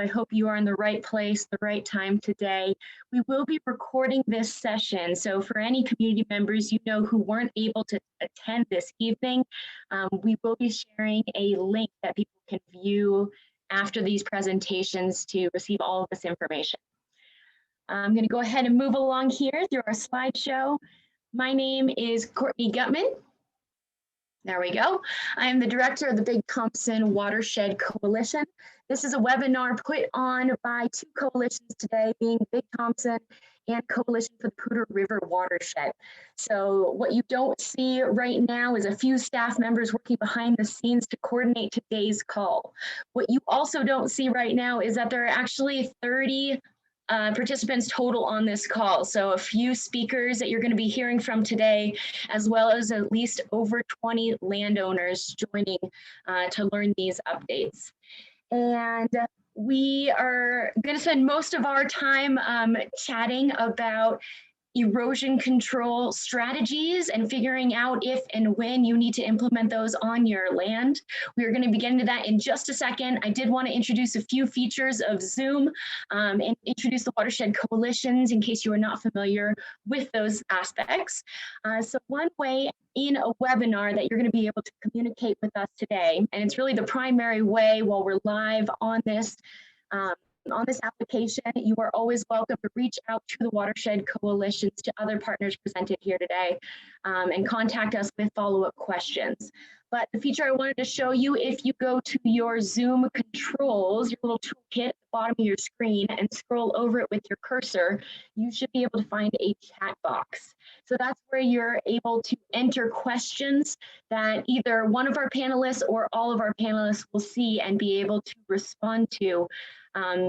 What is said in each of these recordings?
I hope you are in the right place, the right time today. We will be recording this session, so for any community members who weren't able to attend this evening, we will be sharing a link that people can view after these presentations to receive all of this information. I'm going to go ahead and move along here through our slideshow. My name is Courtney Gutman. There we go. I am the director of the Big Thompson Watershed Coalition. This is a webinar put on by two coalitions today, being Big Thompson and Coalition for the Poudre River Watershed. So what you don't see right now is a few staff members working behind the scenes to coordinate today's call. What you also don't see right now is that there are actually 30 participants total on this call. So a few speakers that you're going to be hearing from today, as well as at least over 20 landowners joining to learn these updates. And we are going to spend most of our time chatting about erosion control strategies and figuring out if and when you need to implement those on your land. We are going to be getting to that in just a second. I did want to introduce a few features of Zoom and introduce the watershed coalitions in case you are not familiar with those aspects. So one way in a webinar that you're going to be able to communicate with us today, and it's really the primary way while we're live on this application, you are always welcome to reach out to the watershed coalitions, to other partners presented here today, and contact us with follow-up questions. But the feature I wanted to show you, if you go to your Zoom controls, your little toolkit at the bottom of your screen, and scroll over it with your cursor, you should be able to find a chat box. So that's where you're able to enter questions that either one of our panelists or all of our panelists will see and be able to respond to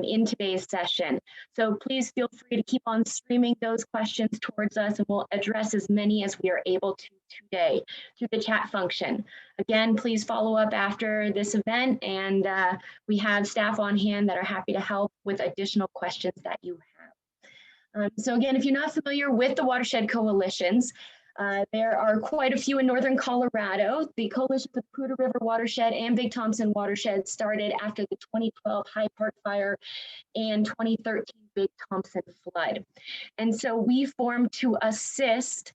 in today's session. So please feel free to keep on streaming those questions towards us, and we'll address as many as we are able to today through the chat function. Again, please follow up after this event, and we have staff on hand that are happy to help with additional questions that you have. So again, if you're not familiar with the watershed coalitions, there are quite a few in northern Colorado. The Coalition for the Poudre River Watershed and Big Thompson Watershed started after the 2012 High Park Fire and 2013 Big Thompson flood. And so we formed to assist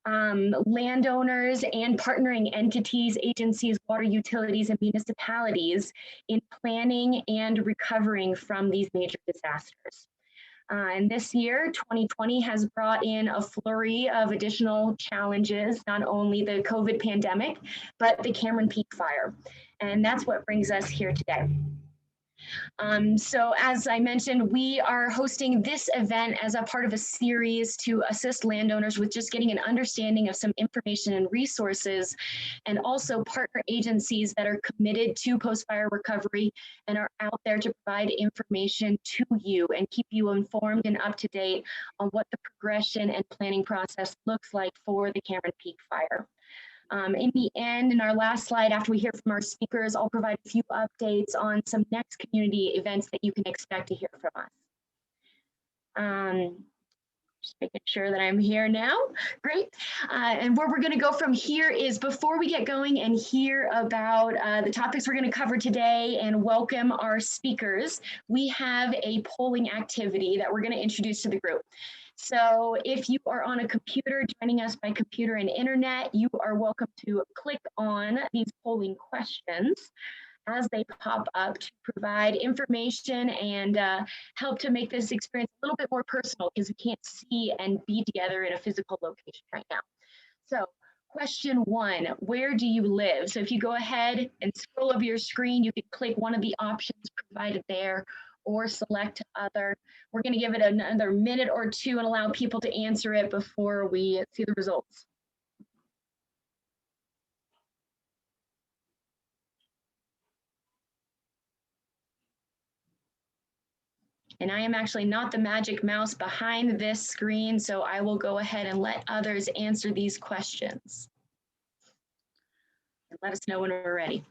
landowners and partnering entities, agencies, water utilities, and municipalities in planning and recovering from these major disasters. And this year, 2020 has brought in a flurry of additional challenges, not only the COVID pandemic, but the Cameron Peak fire. And that's what brings us here today. So as I mentioned, we are hosting this event as a part of a series to assist landowners with just getting an understanding of some information and resources, and also partner agencies that are committed to post-fire recovery and are out there to provide information to you and keep you informed and up to date on what the progression and planning process looks like for the Cameron Peak fire. In the end, in our last slide, after we hear from our speakers, I'll provide a few updates on some next community events that you can expect to hear from us. Just making sure that I'm here now. Great. And where we're going to go from here is, before we get going and hear about the topics we're going to cover today and welcome our speakers, we have a polling activity that we're going to introduce to the group. So if you are on a computer, joining us by computer and internet, you are welcome to click on these polling questions as they pop up to provide information and help to make this experience a little bit more personal, because we can't see and be together in a physical location right now. So question one, where do you live? So if you go ahead and scroll over your screen, you can click one of the options provided there, or select other. We're going to give it another minute or two and allow people to answer it before we see the results. And I am actually not the magic mouse behind this screen, so I will go ahead and let others answer these questions. And let us know when we're ready.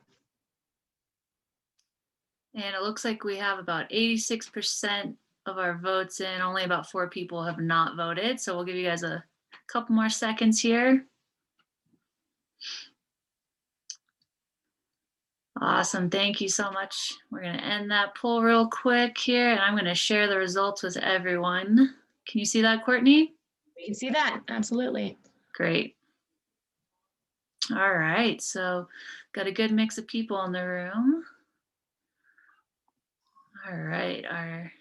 And it looks like we have about 86% of our votes in. Only about 4 people have not voted. So we'll give you guys a couple more seconds here. Awesome. Thank you so much. We're going to end that poll real quick here, and I'm going to share the results with everyone. Can you see that, Courtney? We can see that. Absolutely. Great. All right. So got a good mix of people in the room. All right. Our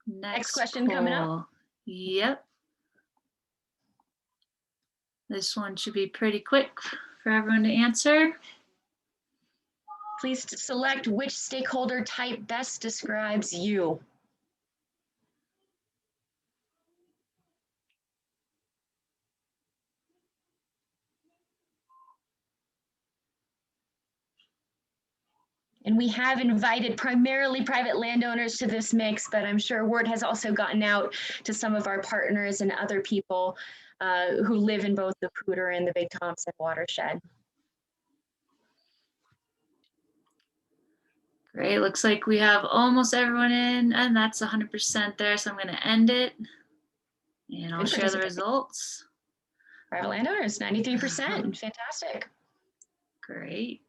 next question coming up. poll. Yep. This one should be pretty quick for everyone to answer. Please select which stakeholder type best describes you. And we have invited primarily private landowners to this mix, but I'm sure word has also gotten out to some of our partners and other people who live in both the Poudre and the Big Thompson watershed. Great. Looks like we have almost everyone in, and that's 100% there. So I'm going to end it, and I'll share the results. Private landowners, 93%. Fantastic. Great.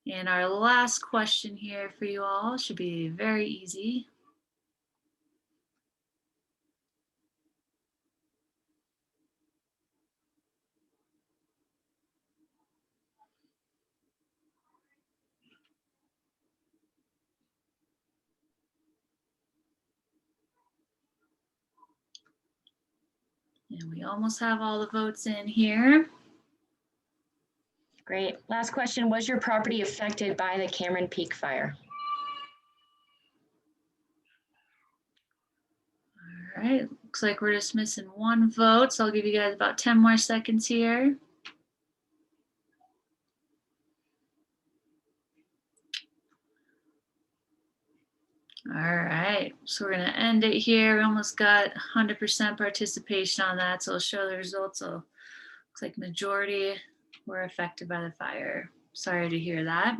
And our last question here for you all should be very easy. And we almost have all the votes in here. Great. Last question, was your property affected by the Cameron Peak fire? All right, looks like we're just missing one vote, so I'll give you guys about 10 more seconds here. All right, so we're gonna end it here. We almost got 100% participation on that, so I'll show the results. So looks like majority were affected by the fire. Sorry to hear that.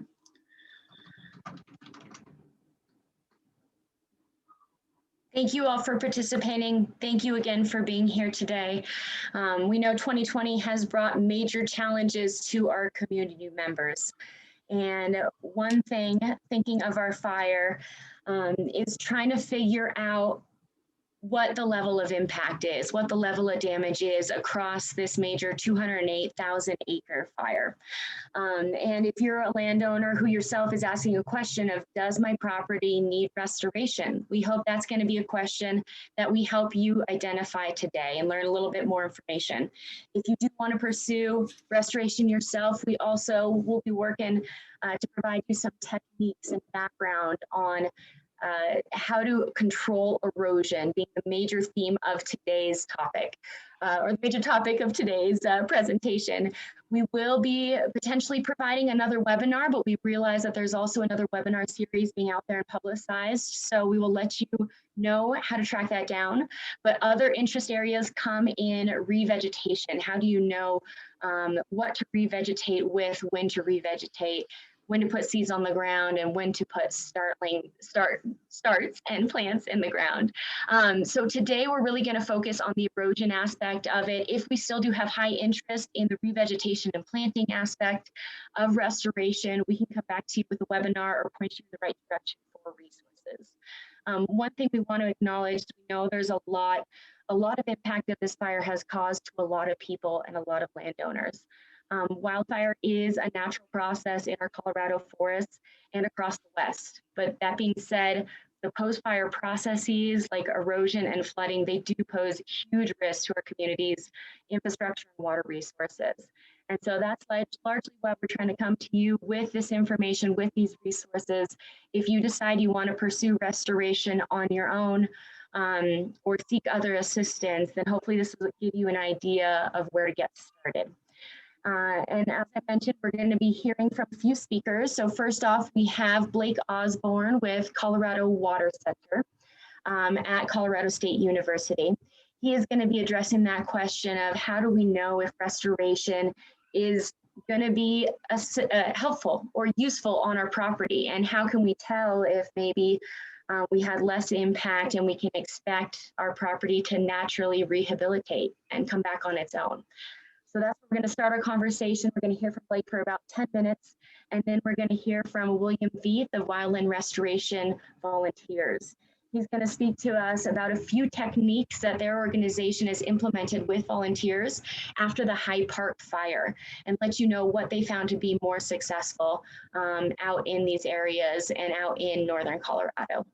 Thank you all for participating. Thank you again for being here today. We know 2020 has brought major challenges to our community members. And one thing, thinking of our fire, is trying to figure out what the level of impact is, what the level of damage is across this major 208,000 acre fire. And if you're a landowner who yourself is asking a question of, does my property need restoration? We hope that's going to be a question that we help you identify today and learn a little bit more information. If you do want to pursue restoration yourself, we also will be working to provide you some techniques and background on how to control erosion, being the major theme of today's topic, or the major topic of today's presentation. We will be potentially providing another webinar, but we realize that there's also another webinar series being out there and publicized. So we will let you know how to track that down. But other interest areas come in revegetation. How do you know what to revegetate with, when to revegetate, when to put seeds on the ground, and when to put starts and plants in the ground. So today we're really going to focus on the erosion aspect of it. If we still do have high interest in the revegetation and planting aspect of restoration, we can come back to you with a webinar or point you in the right direction for resources. One thing we want to acknowledge, we know there's a lot of impact that this fire has caused to a lot of people and a lot of landowners. Wildfire is a natural process in our Colorado forests and across the West. But that being said, the post-fire processes like erosion and flooding, they do pose huge risks to our communities, infrastructure, and water resources. And so that's largely why we're trying to come to you with this information, with these resources. If you decide you want to pursue restoration on your own, or seek other assistance, then hopefully this will give you an idea of where to get started. And as I mentioned, we're going to be hearing from a few speakers. So first off, we have Blake Osborn with Colorado Water Center at Colorado State University. He is going to be addressing that question of how do we know if restoration is going to be helpful or useful on our property, and how can we tell if maybe we had less impact and we can expect our property to naturally rehabilitate and come back on its own. So that's where we're going to start our conversation. We're going to hear from Blake for about 10 minutes, and then we're going to hear from William Vieth of Wildland Restoration Volunteers. He's going to speak to us about a few techniques that their organization has implemented with volunteers after the Hyde Park fire, and let you know what they found to be more successful out in these areas and out in northern Colorado.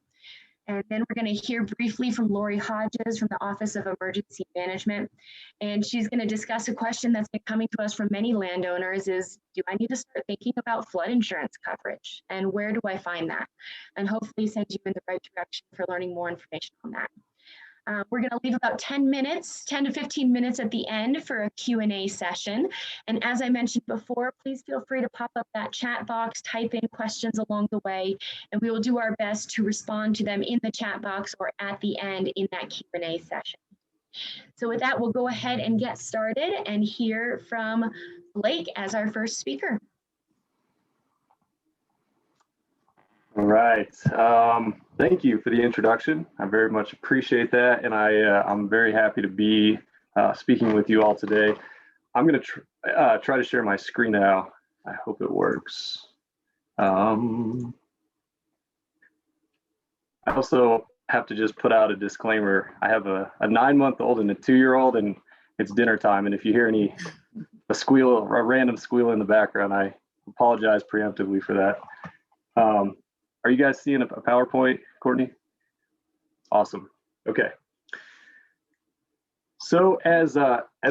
And then we're going to hear briefly from Lori Hodges from the Office of Emergency Management. And she's going to discuss a question that's been coming to us from many landowners is, do I need to start thinking about flood insurance coverage? And where do I find that? And hopefully send you in the right direction for learning more information on that. We're going to leave about 10 to 15 minutes at the end for a Q&A session. And as I mentioned before, please feel free to pop up that chat box, type in questions along the way, and we will do our best to respond to them in the chat box or at the end in that Q&A session. So with that, we'll go ahead and get started and hear from Blake as our first speaker. All right. Thank you for the introduction. I very much appreciate that, and I'm very happy to be speaking with you all today. I'm going to try to share my screen now. I hope it works. I also have to just put out a disclaimer. I have a 9-month-old and a 2-year-old, and it's dinner time. And if you hear a random squeal in the background, I apologize preemptively for that. Are you guys seeing a PowerPoint, Courtney? Awesome. Okay. So as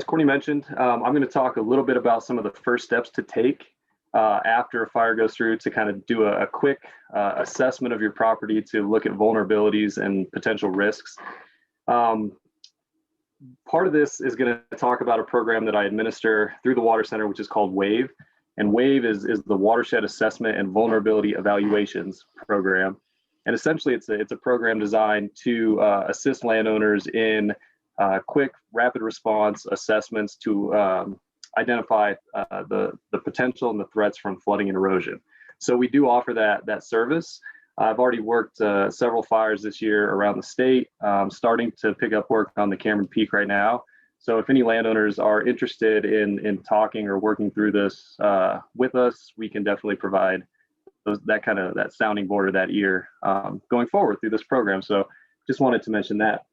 Courtney mentioned, I'm going to talk a little bit about some of the first steps to take after a fire goes through to kind of do a quick assessment of your property to look at vulnerabilities and potential risks. Part of this is going to talk about a program that I administer through the Water Center, which is called WAVE. And WAVE is the Watershed Assessment and Vulnerability Evaluations program. And essentially, it's a program designed to assist landowners in quick, rapid response assessments to identify the potential and the threats from flooding and erosion. So we do offer that service. I've already worked several fires this year around the state, starting to pick up work on the Cameron Peak right now. So if any landowners are interested in talking or working through this with us, we can definitely provide that sounding board or that ear going forward through this program. So just wanted to mention that.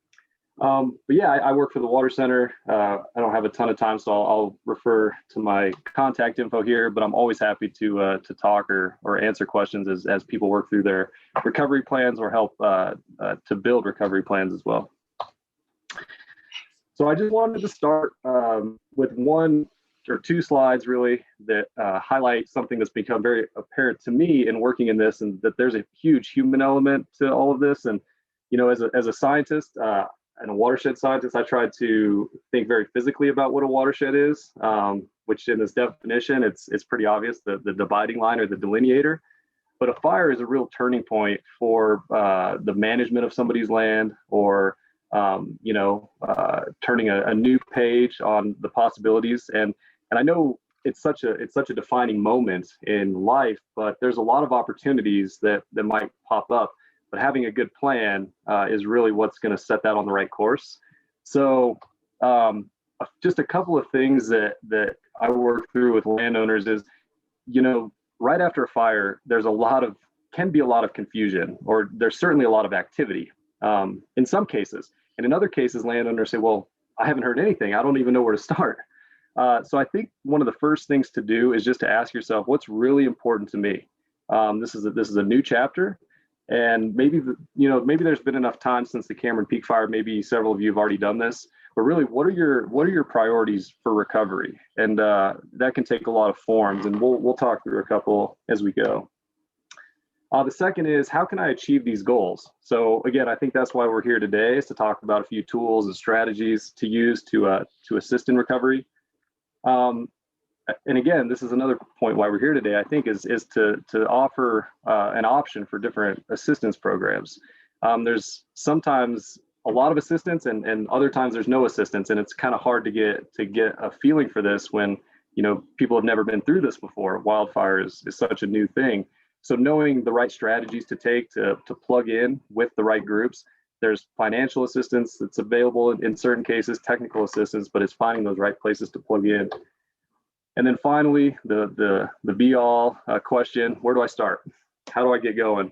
But yeah, I work for the Water Center. I don't have a ton of time, so I'll refer to my contact info here, but I'm always happy to talk or answer questions as people work through their recovery plans or help to build recovery plans as well. So I just wanted to start with 1 or 2 slides really that highlight something that's become very apparent to me in working in this, and that there's a huge human element to all of this. And, you know, as a scientist and a watershed scientist, I try to think very physically about what a watershed is, which in this definition, it's pretty obvious, the dividing line or the delineator. But a fire is a real turning point for the management of somebody's land, or turning a new page on the possibilities. And I know it's such a defining moment in life, but there's a lot of opportunities that might pop up. But having a good plan is really what's going to set that on the right course. So just a couple of things that I work through with landowners is, right after a fire, can be a lot of confusion, or there's certainly a lot of activity in some cases. And in other cases, landowners say, well, I haven't heard anything. I don't even know where to start. So I think one of the first things to do is just to ask yourself, what's really important to me? This is a new chapter, and maybe there's been enough time since the Cameron Peak fire. Maybe several of you have already done this, but really, what are your priorities for recovery? And that can take a lot of forms, and we'll talk through a couple as we go. The second is, how can I achieve these goals? So again, I think that's why we're here today, is to talk about a few tools and strategies to use to assist in recovery. And again, this is another point why we're here today, I think, is to offer an option for different assistance programs. There's sometimes a lot of assistance, and other times there's no assistance, and it's kind of hard to get a feeling for this when people have never been through this before. Wildfire is such a new thing. So knowing the right strategies to take to plug in with the right groups There's financial assistance that's available in certain cases, technical assistance, but it's finding those right places to plug in. And then finally, the be-all question, where do I start? How do I get going?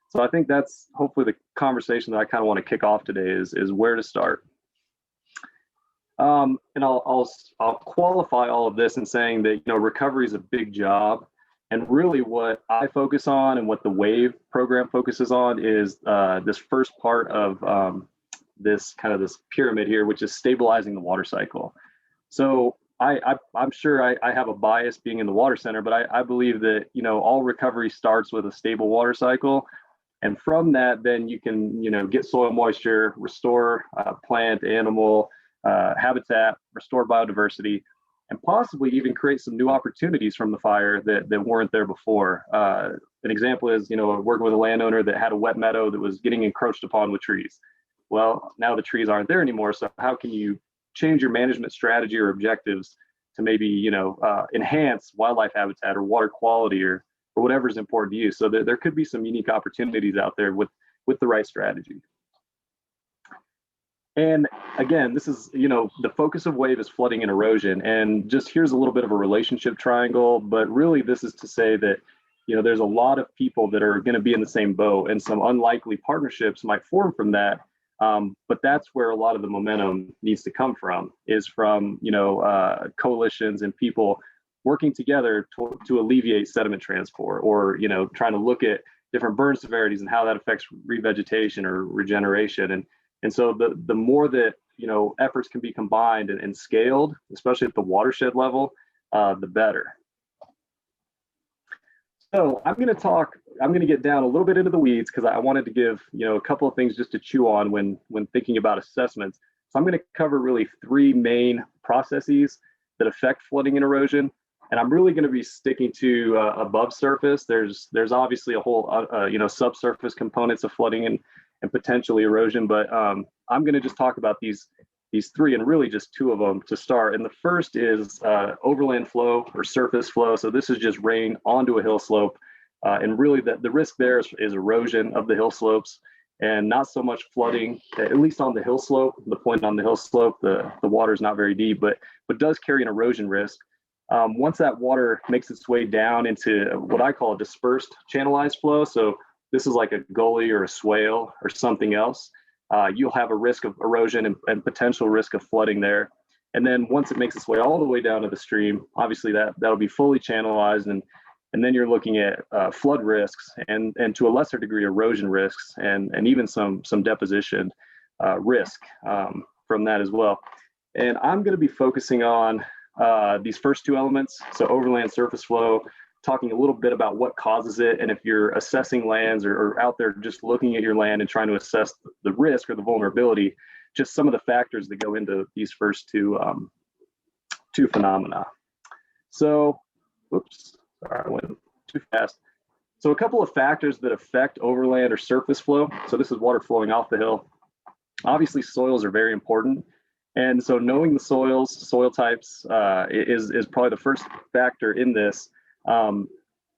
So I think that's hopefully the conversation that I kind of want to kick off today is where to start. And I'll qualify all of this in saying that, recovery is a big job. And really what I focus on and what the WAVE program focuses on is this first part of this pyramid here, which is stabilizing the water cycle. So I'm sure I have a bias being in the water center, but I believe that, all recovery starts with a stable water cycle. And from that, then you can, get soil moisture, restore plant, animal habitat, restore biodiversity, and possibly even create some new opportunities from the fire that weren't there before. An example is, working with a landowner that had a wet meadow that was getting encroached upon with trees. Well, now the trees aren't there anymore. So how can you change your management strategy or objectives to maybe, enhance wildlife habitat or water quality or whatever is important to you? So there could be some unique opportunities out there with the right strategy. And again, this is, the focus of WAVE is flooding and erosion. And just here's a little bit of a relationship triangle, but really this is to say that, there's a lot of people that are going to be in the same boat, and some unlikely partnerships might form from that. But that's where a lot of the momentum needs to come from, is from, coalitions and people working together to alleviate sediment transport, or, trying to look at different burn severities and how that affects revegetation or regeneration. And so the more that, efforts can be combined and scaled, especially at the watershed level, the better. So I'm going to get down a little bit into the weeds because I wanted to give, a couple of things just to chew on when thinking about assessments. So I'm going to cover really three main processes that affect flooding and erosion. And I'm really going to be sticking to above surface. There's obviously a whole, subsurface components of flooding and potentially erosion, but I'm going to just talk about these three, and really just two of them to start. And the first is overland flow or surface flow. So this is just rain onto a hill slope. And really the risk there is erosion of the hill slopes, and not so much flooding, at least on the hill slope. The point on the hill slope, the water is not very deep, but does carry an erosion risk. Once that water makes its way down into what I call a dispersed channelized flow, so this is like a gully or a swale or something else, you'll have a risk of erosion and potential risk of flooding there. And then once it makes its way all the way down to the stream, obviously that'll be fully channelized, and then you're looking at flood risks and to a lesser degree erosion risks and even some deposition risk from that as well. And I'm going to be focusing on these first two elements, so overland surface flow, talking a little bit about what causes it, and if you're assessing lands or out there just looking at your land and trying to assess the risk or the vulnerability, just some of the factors that go into these first two phenomena. So, oops, sorry, I went too fast. So a couple of factors that affect overland or surface flow. So this is water flowing off the hill. Obviously, soils are very important. And so knowing the soil types is probably the first factor in this.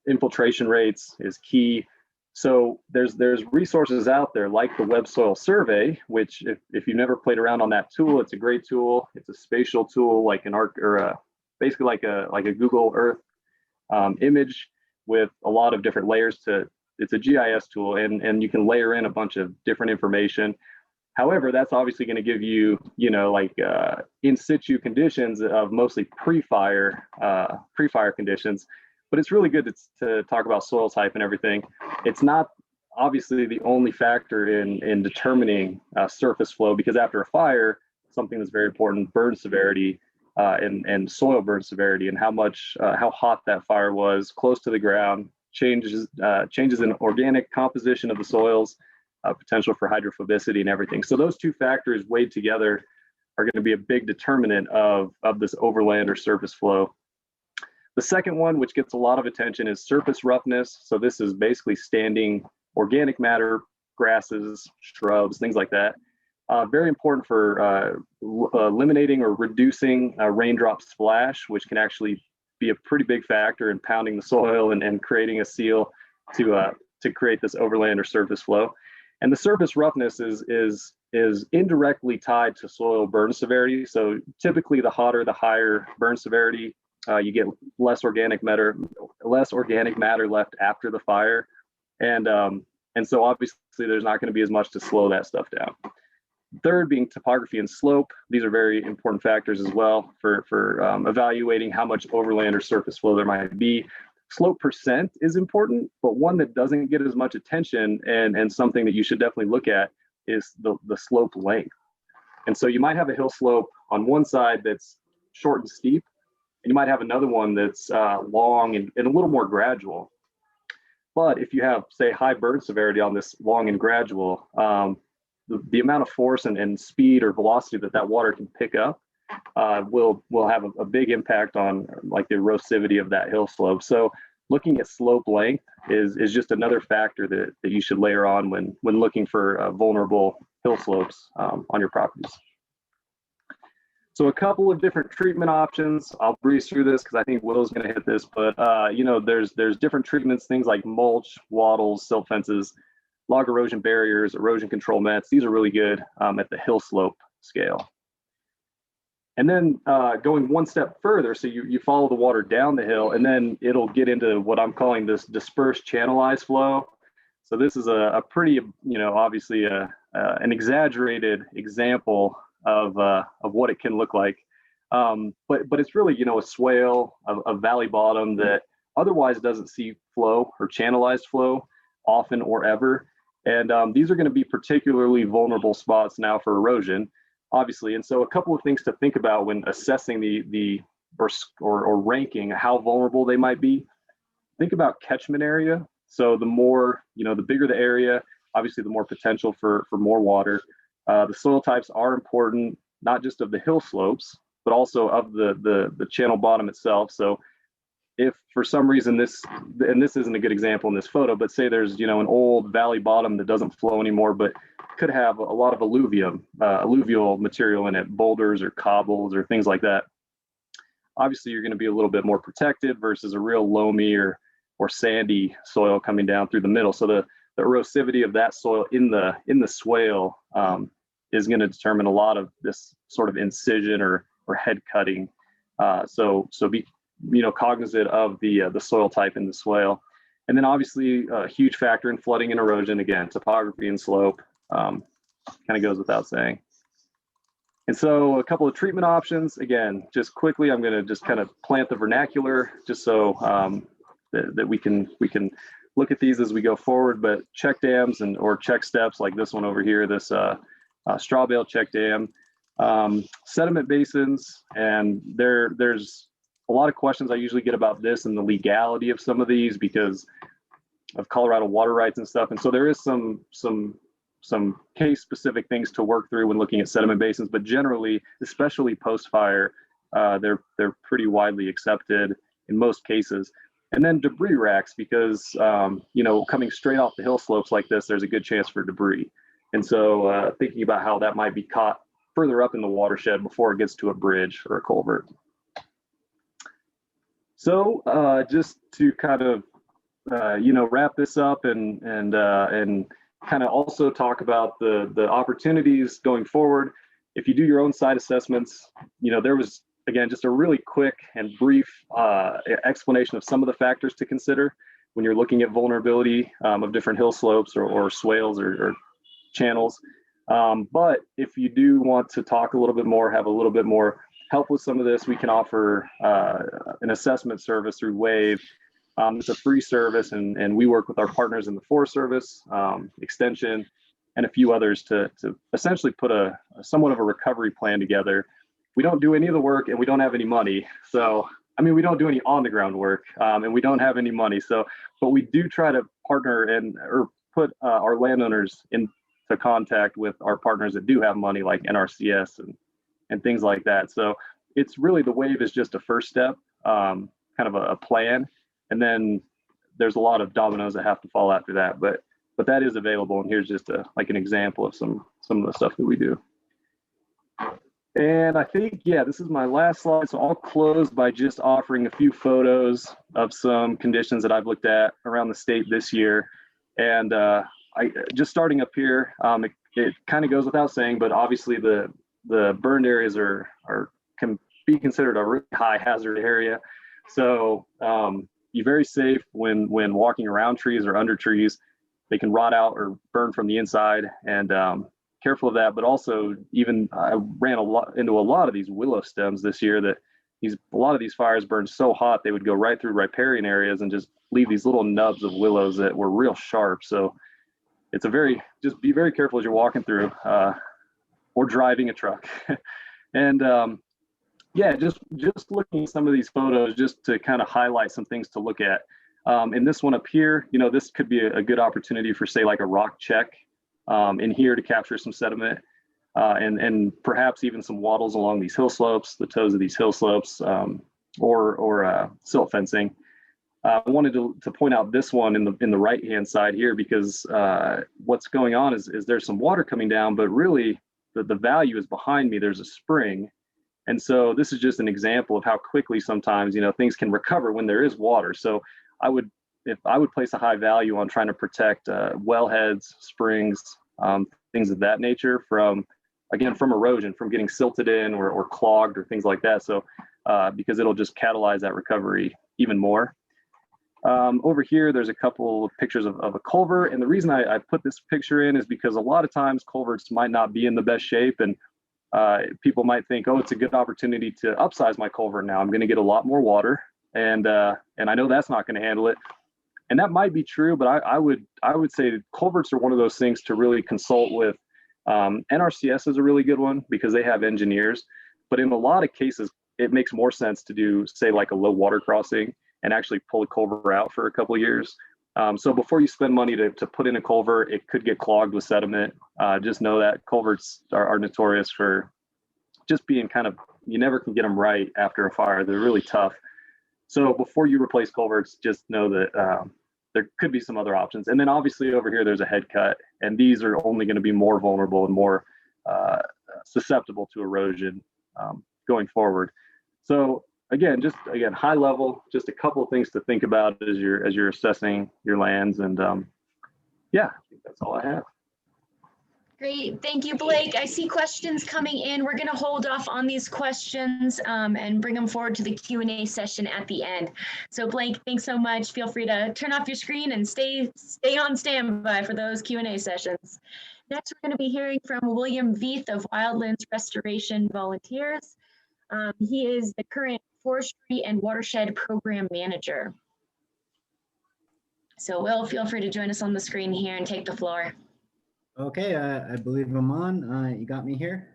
Infiltration rates is key. So there's resources out there like the Web Soil Survey, which if you've never played around on that tool, it's a great tool. It's a spatial tool like an arc or basically like a Google Earth image with a lot of different layers to. It's a GIS tool, and you can layer in a bunch of different information. However, that's obviously going to give you, in situ conditions of mostly pre-fire conditions. But it's really good to talk about soil type and everything. It's not obviously the only factor in determining surface flow, because after a fire, something that's very important, burn severity and soil burn severity, and how hot that fire was, close to the ground, changes in organic composition of the soils, potential for hydrophobicity and everything. So those two factors weighed together are going to be a big determinant of this overland or surface flow. The second one, which gets a lot of attention, is surface roughness. So this is basically standing organic matter, grasses, shrubs, things like that. Very important for eliminating or reducing raindrop splash, which can actually be a pretty big factor in pounding the soil and creating a seal to create this overland or surface flow. And the surface roughness is indirectly tied to soil burn severity. So typically the hotter, the higher burn severity. You get less organic matter left after the fire. And so obviously there's not going to be as much to slow that stuff down. Third being topography and slope. These are very important factors as well for evaluating how much overland or surface flow there might be. Slope percent is important, but one that doesn't get as much attention and something that you should definitely look at is the slope length. And so you might have a hill slope on one side that's short and steep, and you might have another one that's long and a little more gradual. But if you have, say, high burn severity on this long and gradual, the amount of force and speed or velocity that water can pick up will have a big impact on like the erosivity of that hill slope. So looking at slope length is just another factor that you should layer on when looking for vulnerable hill slopes on your properties. So a couple of different treatment options. I'll breeze through this because I think Will's going to hit this, but there's different treatments, things like mulch, wattles, silt fences, log erosion barriers, erosion control nets. These are really good at the hill slope scale. And then going one step further, so you follow the water down the hill, and then it'll get into what I'm calling this dispersed channelized flow. So this is a pretty, obviously an exaggerated example of what it can look like. But it's really, a swale, a valley bottom that otherwise doesn't see flow or channelized flow often or ever. And these are going to be particularly vulnerable spots now for erosion, obviously. And so a couple of things to think about when assessing or ranking how vulnerable they might be. Think about catchment area. So the more, the bigger the area, obviously the more potential for more water. The soil types are important, not just of the hill slopes, but also of the channel bottom itself. So if for some reason this isn't a good example in this photo, but say there's, an old valley bottom that doesn't flow anymore, but could have a lot of alluvial material in it, boulders or cobbles or things like that. Obviously, you're going to be a little bit more protected versus a real loamy or sandy soil coming down through the middle. So the erosivity of that soil in the swale is going to determine a lot of this sort of incision or head cutting. So be cognizant of the soil type in the swale. And then obviously a huge factor in flooding and erosion, again, topography and slope, kind of goes without saying. And so a couple of treatment options, again, just quickly, I'm going to just kind of plant the vernacular just so that we can look at these as we go forward. But check dams or check steps like this one over here, this straw bale check dam, sediment basins, and there's a lot of questions I usually get about this and the legality of some of these because of Colorado water rights and stuff. And so there is some case specific things to work through when looking at sediment basins, but generally, especially post fire, they're pretty widely accepted in most cases. And then debris racks, because coming straight off the hill slopes like this, there's a good chance for debris. And so thinking about how that might be caught further up in the watershed before it gets to a bridge or a culvert. So just to kind of wrap this up and kind of also talk about the opportunities going forward. If you do your own site assessments, there was, again, just a really quick and brief explanation of some of the factors to consider when you're looking at vulnerability of different hill slopes or swales or channels. But if you do want to talk a little bit more, have a little bit more help with some of this, we can offer an assessment service through Wave. It's a free service, and we work with our partners in the Forest Service, Extension, and a few others to essentially put a somewhat of a recovery plan together. We don't do any of the work, and we don't have any money. So, we don't do any on-the-ground work, and we don't have any money. So, but we do try to partner or put our landowners into contact with our partners that do have money, like NRCS and things like that. So it's really, the Wave is just a first step, kind of a plan. And then there's a lot of dominoes that have to fall after that, but that is available. And here's just like an example of some of the stuff that we do. And I think, this is my last slide. So I'll close by just offering a few photos of some conditions that I've looked at around the state this year. And just starting up here, it kind of goes without saying, but obviously the burned areas can be considered a really high hazard area. So be very safe when walking around trees or under trees. They can rot out or burn from the inside, and careful of that. But also, even I ran into a lot of these willow stems this year that a lot of these fires burned so hot they would go right through riparian areas and just leave these little nubs of willows that were real sharp. So it's just be very careful as you're walking through or driving a truck. And yeah, just looking at some of these photos just to kind of highlight some things to look at. In this one up here, this could be a good opportunity for, say, like a rock check in here to capture some sediment, and perhaps even some wattles along these hill slopes, the toes of these hill slopes, or silt fencing. I wanted to point out this one in the right hand side here, because what's going on is there's some water coming down, but really the value is behind me. There's a spring. And so this is just an example of how quickly sometimes things can recover when there is water. So I would place a high value on trying to protect wellheads, springs, things of that nature from erosion, from getting silted in or clogged or things like that. So because it'll just catalyze that recovery even more. Over here, there's a couple of pictures of a culvert. And the reason I put this picture in is because a lot of times culverts might not be in the best shape, and people might think, oh, it's a good opportunity to upsize my culvert now. I'm going to get a lot more water, and I know that's not going to handle it. And that might be true, but I would say that culverts are one of those things to really consult with. NRCS is a really good one because they have engineers, but in a lot of cases, it makes more sense to do, say, like a low water crossing and actually pull a culvert out for a couple of years. So before you spend money to put in a culvert, it could get clogged with sediment. Just know that culverts are notorious for just being you never can get them right after a fire. They're really tough. So before you replace culverts, just know that there could be some other options. And then obviously over here, there's a head cut, and these are only going to be more vulnerable and more susceptible to erosion going forward. So again, high level, just a couple of things to think about as you're assessing your lands. And yeah, I think that's all I have. Great, thank you, Blake. I see questions coming in. We're going to hold off on these questions and bring them forward to the Q&A session at the end. So Blake, thanks so much. Feel free to turn off your screen and stay on standby for those Q&A sessions. Next, we're going to be hearing from William Vieth of Wildlands Restoration Volunteers. He is the current Forestry and Watershed Program Manager. So Will, feel free to join us on the screen here and take the floor. Okay, I believe I'm on. You got me here?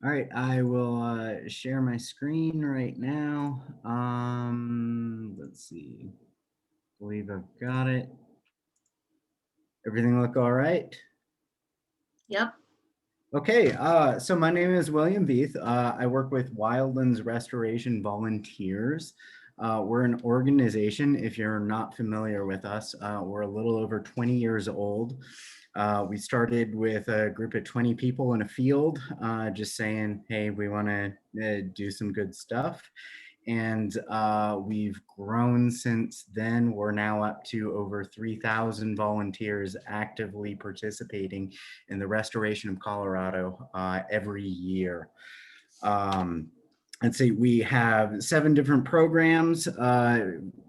All right, I will share my screen right now. Let's see. Believe I've got it. Everything look all right? Yep. Okay, so my name is William Vieth. I work with Wildlands Restoration Volunteers. We're an organization, if you're not familiar with us. We're a little over 20 years old. We started with a group of 20 people in a field, just saying, hey, we want to do some good stuff. And we've grown since then. We're now up to over 3,000 volunteers actively participating in the restoration of Colorado every year. Let's see, we have 7 different programs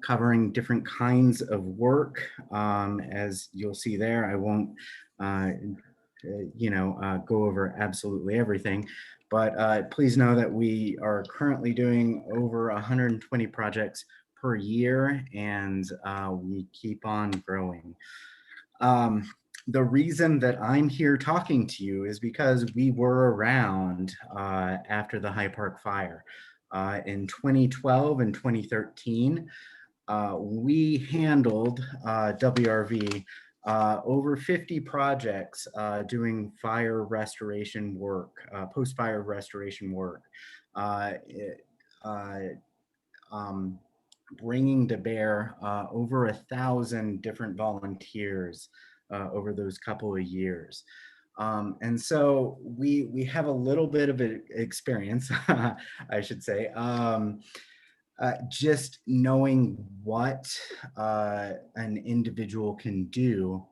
covering different kinds of work. As you'll see there, I won't go over absolutely everything, but please know that we are currently doing over 120 projects per year, and we keep on growing. The reason that I'm here talking to you is because we were around after the High Park fire. In 2012 and 2013, we handled WRV over 50 projects doing fire restoration work, post-fire restoration work, bringing to bear over 1,000 different volunteers over those couple of years. And so we have a little bit of experience, I should say, just knowing what an individual can do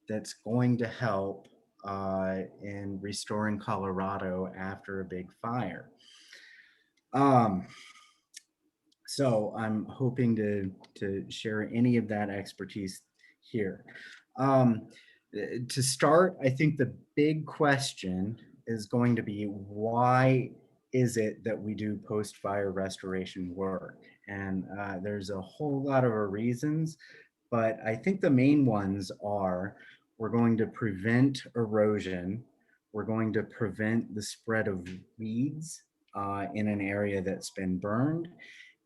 that's going to help in restoring Colorado after a big fire. So I'm hoping to share any of that expertise here. To start, I think the big question is going to be, why is it that we do post-fire restoration work? And there's a whole lot of reasons, but I think the main ones are, we're going to prevent erosion, we're going to prevent the spread of weeds in an area that's been burned,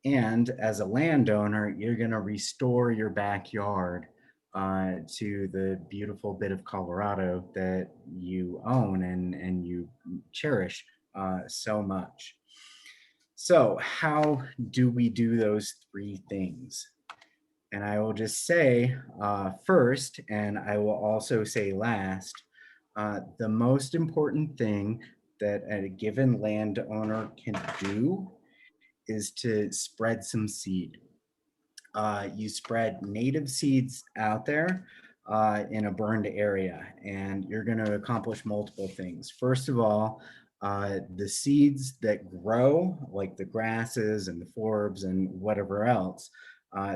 and as a landowner, you're going to restore your backyard to the beautiful bit of Colorado that you own and you cherish so much. So how do we do those three things? And I will just say first, and I will also say last, the most important thing that a given landowner can do is to spread some seed. You spread native seeds out there in a burned area, and you're going to accomplish multiple things. First of all, the seeds that grow, like the grasses and the forbs and whatever else,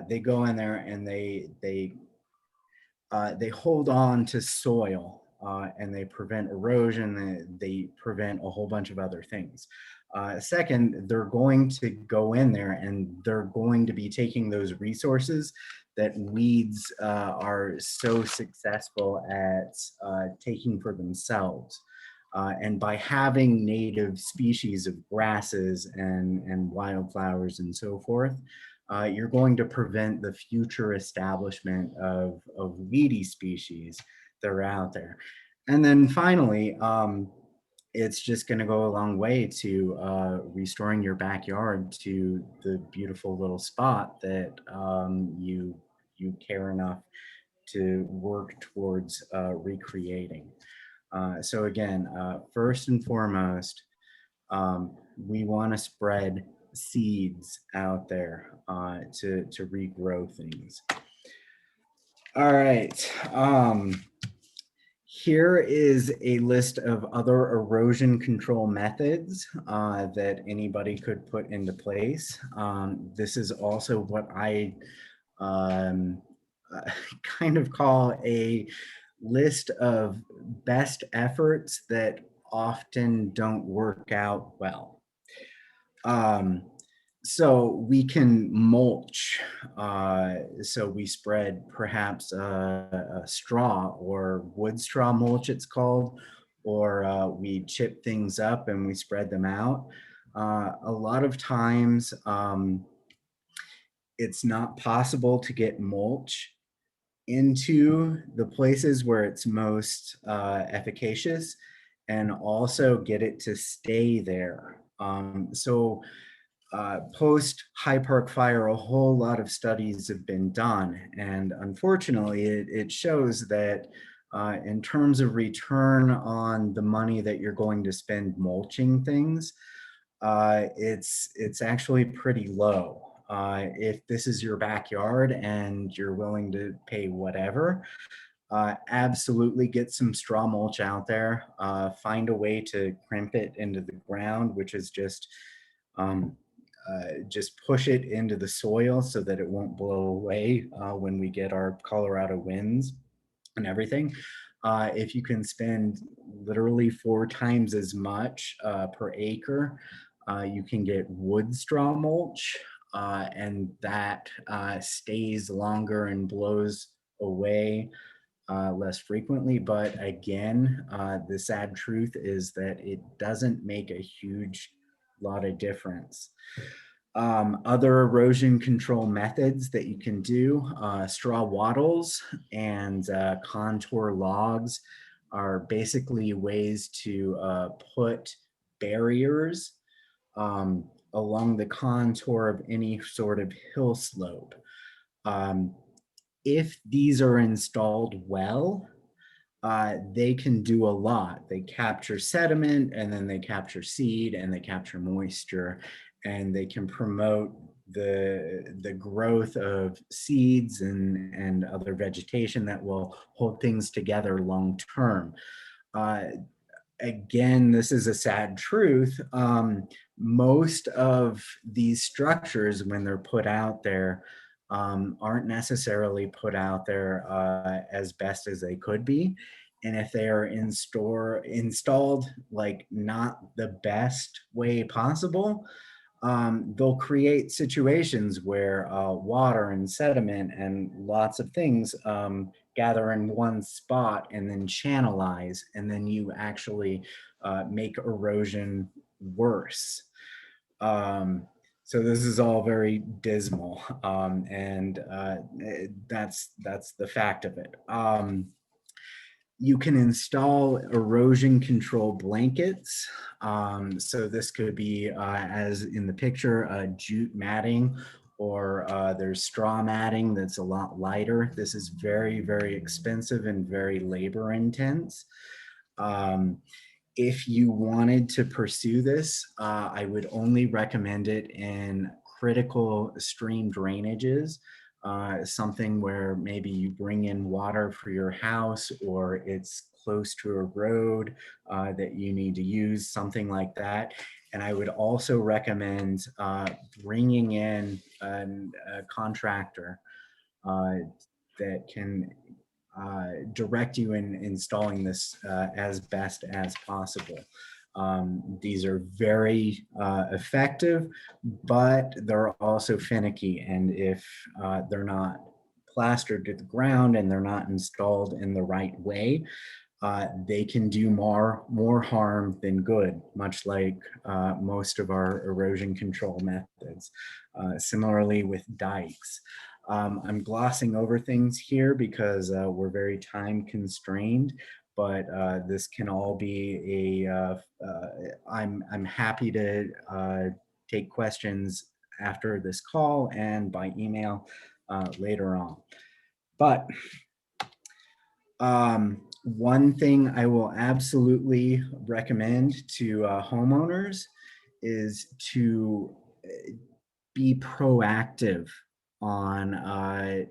they go in there and they hold on to soil and they prevent erosion. They prevent a whole bunch of other things. Second, they're going to go in there and they're going to be taking those resources that weeds are so successful at taking for themselves. And by having native species of grasses and wildflowers and so forth, you're going to prevent the future establishment of weedy species that are out there. And then finally, it's just going to go a long way to restoring your backyard to the beautiful little spot that you care enough to work towards recreating. So again, first and foremost, we want to spread seeds out there to regrow things. All right. Here is a list of other erosion control methods that anybody could put into place. This is also what I kind of call a list of best efforts that often don't work out well. So we can mulch. So we spread perhaps a straw or wood straw mulch, it's called, or we chip things up and we spread them out. A lot of times it's not possible to get mulch into the places where it's most efficacious and also get it to stay there. So post High Park fire, a whole lot of studies have been done. And unfortunately, it shows that in terms of return on the money that you're going to spend mulching things, it's actually pretty low. If this is your backyard and you're willing to pay whatever, absolutely get some straw mulch out there. Find a way to crimp it into the ground, which is just push it into the soil so that it won't blow away when we get our Colorado winds and everything. If you can spend literally 4 times as much per acre, you can get wood straw mulch, and that stays longer and blows away less frequently. But again, the sad truth is that it doesn't make a huge lot of difference. Other erosion control methods that you can do, straw wattles and contour logs are basically ways to put barriers along the contour of any sort of hill slope. If these are installed well, they can do a lot. They capture sediment, and then they capture seed, and they capture moisture, and they can promote the growth of seeds and other vegetation that will hold things together long term. Again, this is a sad truth. Most of these structures, when they're put out there, aren't necessarily put out there as best as they could be. And if they are installed like not the best way possible, they'll create situations where water and sediment and lots of things gather in one spot and then channelize, and then you actually make erosion worse. So this is all very dismal, and that's the fact of it. You can install erosion control blankets. So this could be, as in the picture, jute matting, or there's straw matting that's a lot lighter. This is very, very expensive and very labor intense. If you wanted to pursue this, I would only recommend it in critical stream drainages. Something where maybe you bring in water for your house, or it's close to a road that you need to use, something like that. And I would also recommend bringing in a contractor that can direct you in installing this as best as possible. These are very effective, but they're also finicky. And if they're not plastered to the ground and they're not installed in the right way, they can do more harm than good, much like most of our erosion control methods. Similarly with dikes. I'm glossing over things here because we're very time constrained, but this can all be I'm happy to take questions after this call and by email later on. But one thing I will absolutely recommend to homeowners is to be proactive on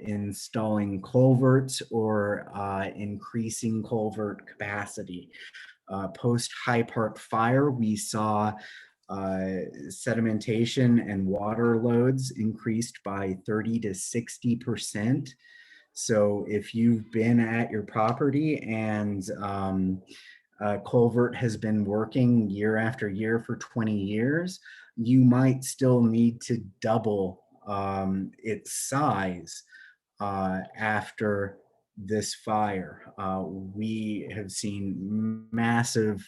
installing culverts or increasing culvert capacity. Post High Park fire, we saw sedimentation and water loads increased by 30 to 60%. So if you've been at your property and culvert has been working year after year for 20 years, you might still need to double its size after this fire. We have seen massive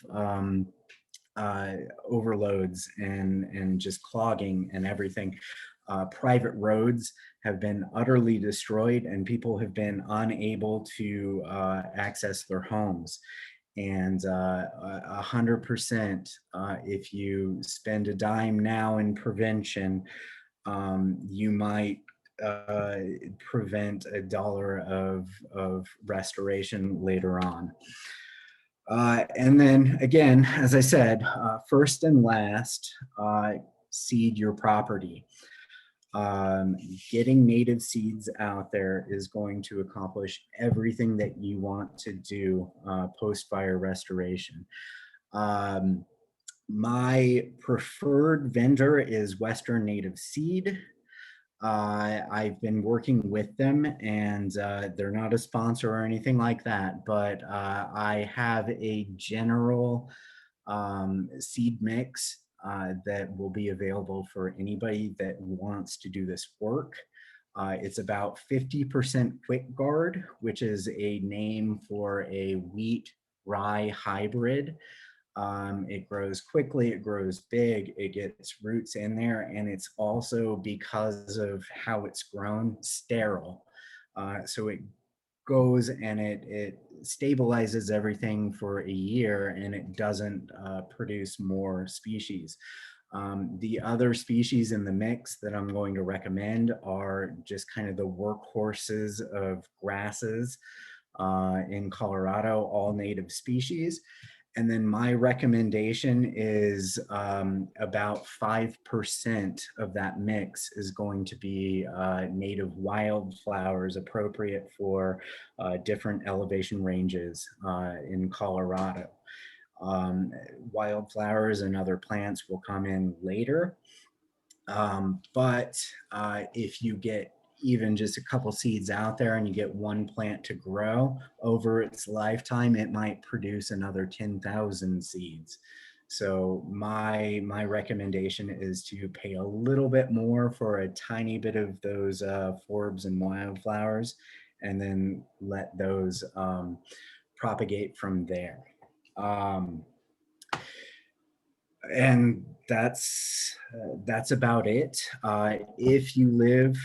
overloads and just clogging and everything. Private roads have been utterly destroyed and people have been unable to access their homes. And 100%, if you spend a dime now in prevention, you might prevent $1 of restoration later on. And then again, as I said, first and last, seed your property. Getting native seeds out there is going to accomplish everything that you want to do post-fire restoration. My preferred vendor is Western Native Seed. I've been working with them, and they're not a sponsor or anything like that, but I have a general seed mix that will be available for anybody that wants to do this work. It's about 50% quick guard, which is a name for a wheat rye hybrid. It grows quickly, it grows big, it gets roots in there, and it's also, because of how it's grown, sterile. So it goes and it stabilizes everything for a year, and it doesn't produce more species. The other species in the mix that I'm going to recommend are just kind of the workhorses of grasses in Colorado, all native species. And then my recommendation is about 5% of that mix is going to be native wildflowers appropriate for different elevation ranges in Colorado. Wildflowers and other plants will come in later. But if you get even just a couple seeds out there and you get one plant to grow over its lifetime, it might produce another 10,000 seeds. So my recommendation is to pay a little bit more for a tiny bit of those forbs and wildflowers, and then let those propagate from there. And that's about it. If you live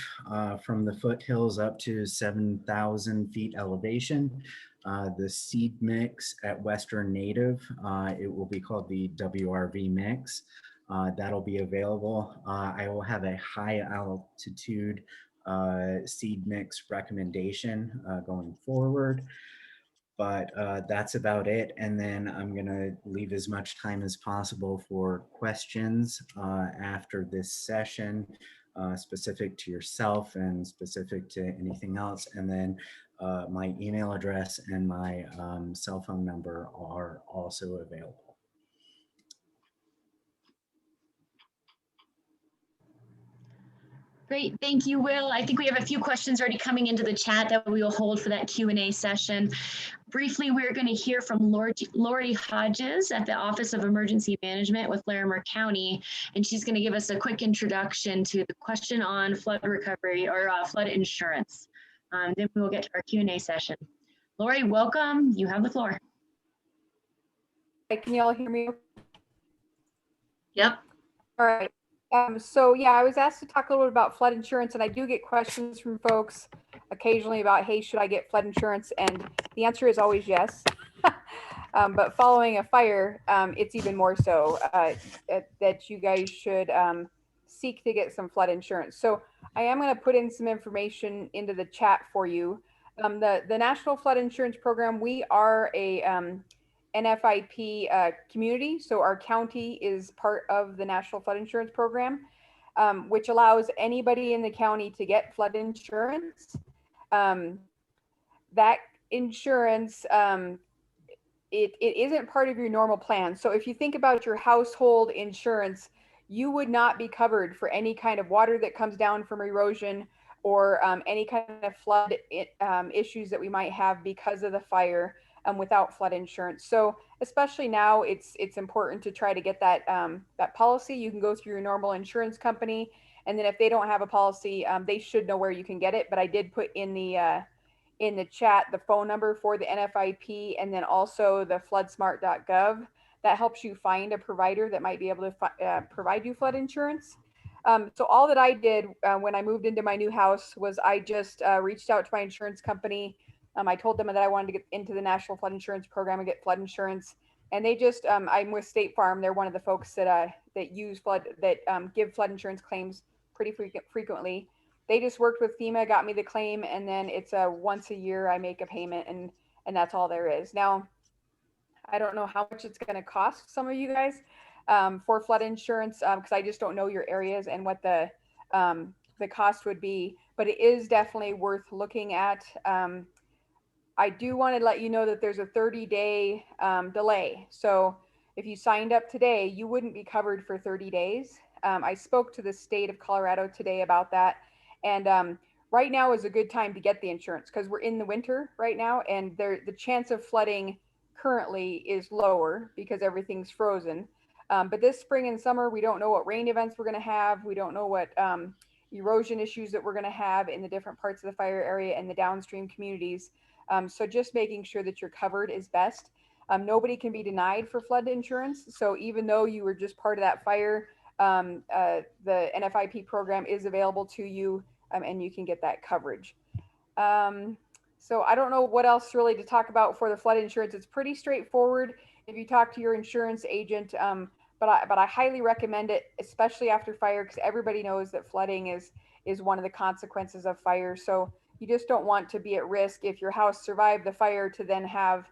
from the foothills up to 7,000 feet elevation, the seed mix at Western Native, it will be called the WRV mix. That'll be available. I will have a high altitude seed mix recommendation going forward. But that's about it. And then I'm gonna leave as much time as possible for questions after this session, specific to yourself and specific to anything else. And then my email address and my cell phone number are also available. Great, thank you, Will. I think we have a few questions already coming into the chat that we will hold for that Q&A session. Briefly, we're going to hear from Lori Hodges at the Office of Emergency Management with Larimer County, and she's going to give us a quick introduction to the question on flood recovery or flood insurance. Then we will get to our Q&A session. Lori, welcome. You have the floor. Hey, can you all hear me? Yep. All right. So yeah, I was asked to talk a little bit about flood insurance, and I do get questions from folks occasionally about, hey, should I get flood insurance? And the answer is always yes. But following a fire, it's even more so that you guys should seek to get some flood insurance. So I am going to put in some information into the chat for you. The National Flood Insurance Program, we are a NFIP community. So our county is part of the National Flood Insurance Program, which allows anybody in the county to get flood insurance. That insurance, it isn't part of your normal plan. So if you think about your household insurance, you would not be covered for any kind of water that comes down from erosion or any kind of flood issues that we might have because of the fire. Without flood insurance. So especially now, it's important to try to get that that policy. You can go through your normal insurance company, and then if they don't have a policy, they should know where you can get it. But I did put in the chat the phone number for the NFIP, and then also the floodsmart.gov. That helps you find a provider that might be able to provide you flood insurance. So all that I did when I moved into my new house was I just reached out to my insurance company. I told them that I wanted to get into the National Flood Insurance Program and get flood insurance. And they just, I'm with State Farm. They're one of the folks that use give flood insurance claims pretty frequently. They just worked with FEMA, got me the claim, and then it's once a year I make a payment, and that's all there is. Now, I don't know how much it's going to cost some of you guys for flood insurance because I just don't know your areas and what the cost would be, but it is definitely worth looking at. I do want to let you know that there's a 30-day delay. So if you signed up today, you wouldn't be covered for 30 days. I spoke to the state of Colorado today about that. And right now is a good time to get the insurance because we're in the winter right now, and the chance of flooding currently is lower because everything's frozen. But this spring and summer, we don't know what rain events we're going to have. We don't know what erosion issues that we're going to have in the different parts of the fire area and the downstream communities. So just making sure that you're covered is best. Nobody can be denied for flood insurance. So even though you were just part of that fire, the NFIP program is available to you and you can get that coverage. So I don't know what else really to talk about for the flood insurance. It's pretty straightforward if you talk to your insurance agent, but I highly recommend it, especially after fire, because everybody knows that flooding is one of the consequences of fire. So you just don't want to be at risk if your house survived the fire to then have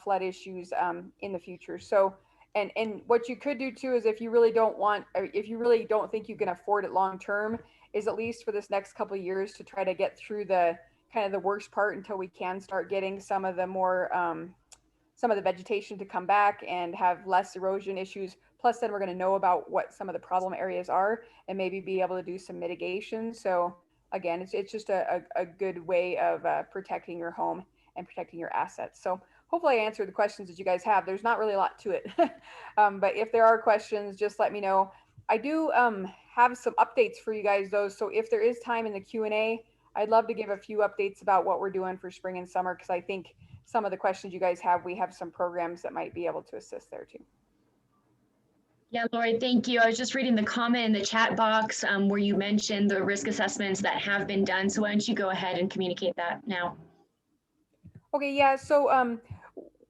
flood issues in the future. So, and what you could do too is if you really don't want, or if you really don't think you can afford it long term, is at least for this next couple of years to try to get through the kind of the worst part until we can start getting some of the more some of the vegetation to come back and have less erosion issues. Plus, then we're going to know about what some of the problem areas are and maybe be able to do some mitigation. So again, it's just a good way of protecting your home and protecting your assets. So hopefully I answered the questions that you guys have. There's not really a lot to it, but if there are questions, just let me know. I do have some updates for you guys though. So if there is time in the Q&A, I'd love to give a few updates about what we're doing for spring and summer, because I think some of the questions you guys have, we have some programs that might be able to assist there too. Yeah, Lori, thank you. I was just reading the comment in the chat box where you mentioned the risk assessments that have been done. So why don't you go ahead and communicate that now? Okay, yeah, so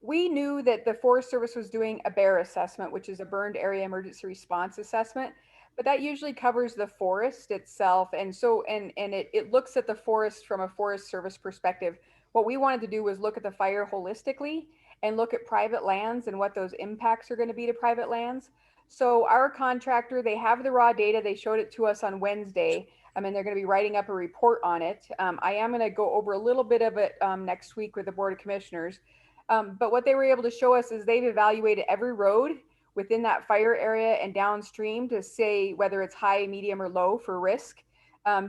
we knew that the Forest Service was doing a BEAR assessment, which is a burned area emergency response assessment, but that usually covers the forest itself. And so, and it looks at the forest from a Forest Service perspective. What we wanted to do was look at the fire holistically and look at private lands and what those impacts are going to be to private lands. So our contractor, they have the raw data. They showed it to us on Wednesday. And they're going to be writing up a report on it. I am going to go over a little bit of it next week with the Board of Commissioners. But what they were able to show us is they've evaluated every road within that fire area and downstream to say whether it's high, medium, or low for risk.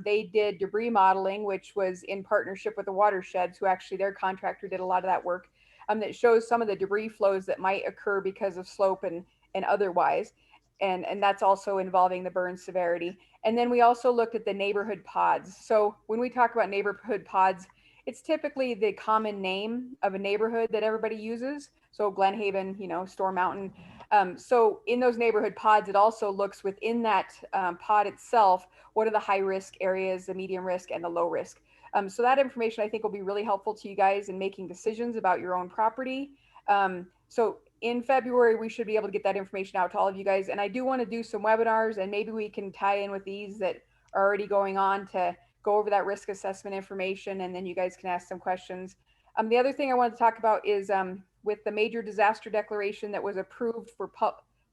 They did debris modeling, which was in partnership with the watersheds, who actually their contractor did a lot of that work, that shows some of the debris flows that might occur because of slope and otherwise. And that's also involving the burn severity. And then we also looked at the neighborhood pods. So when we talk about neighborhood pods, it's typically the common name of a neighborhood that everybody uses. So Glen Haven, Storm Mountain. So in those neighborhood pods, it also looks within that pod itself, what are the high risk areas, the medium risk, and the low risk. So that information I think will be really helpful to you guys in making decisions about your own property. So in February, we should be able to get that information out to all of you guys. And I do want to do some webinars, and maybe we can tie in with these that are already going on to go over that risk assessment information, and then you guys can ask some questions. The other thing I wanted to talk about is with the major disaster declaration that was approved for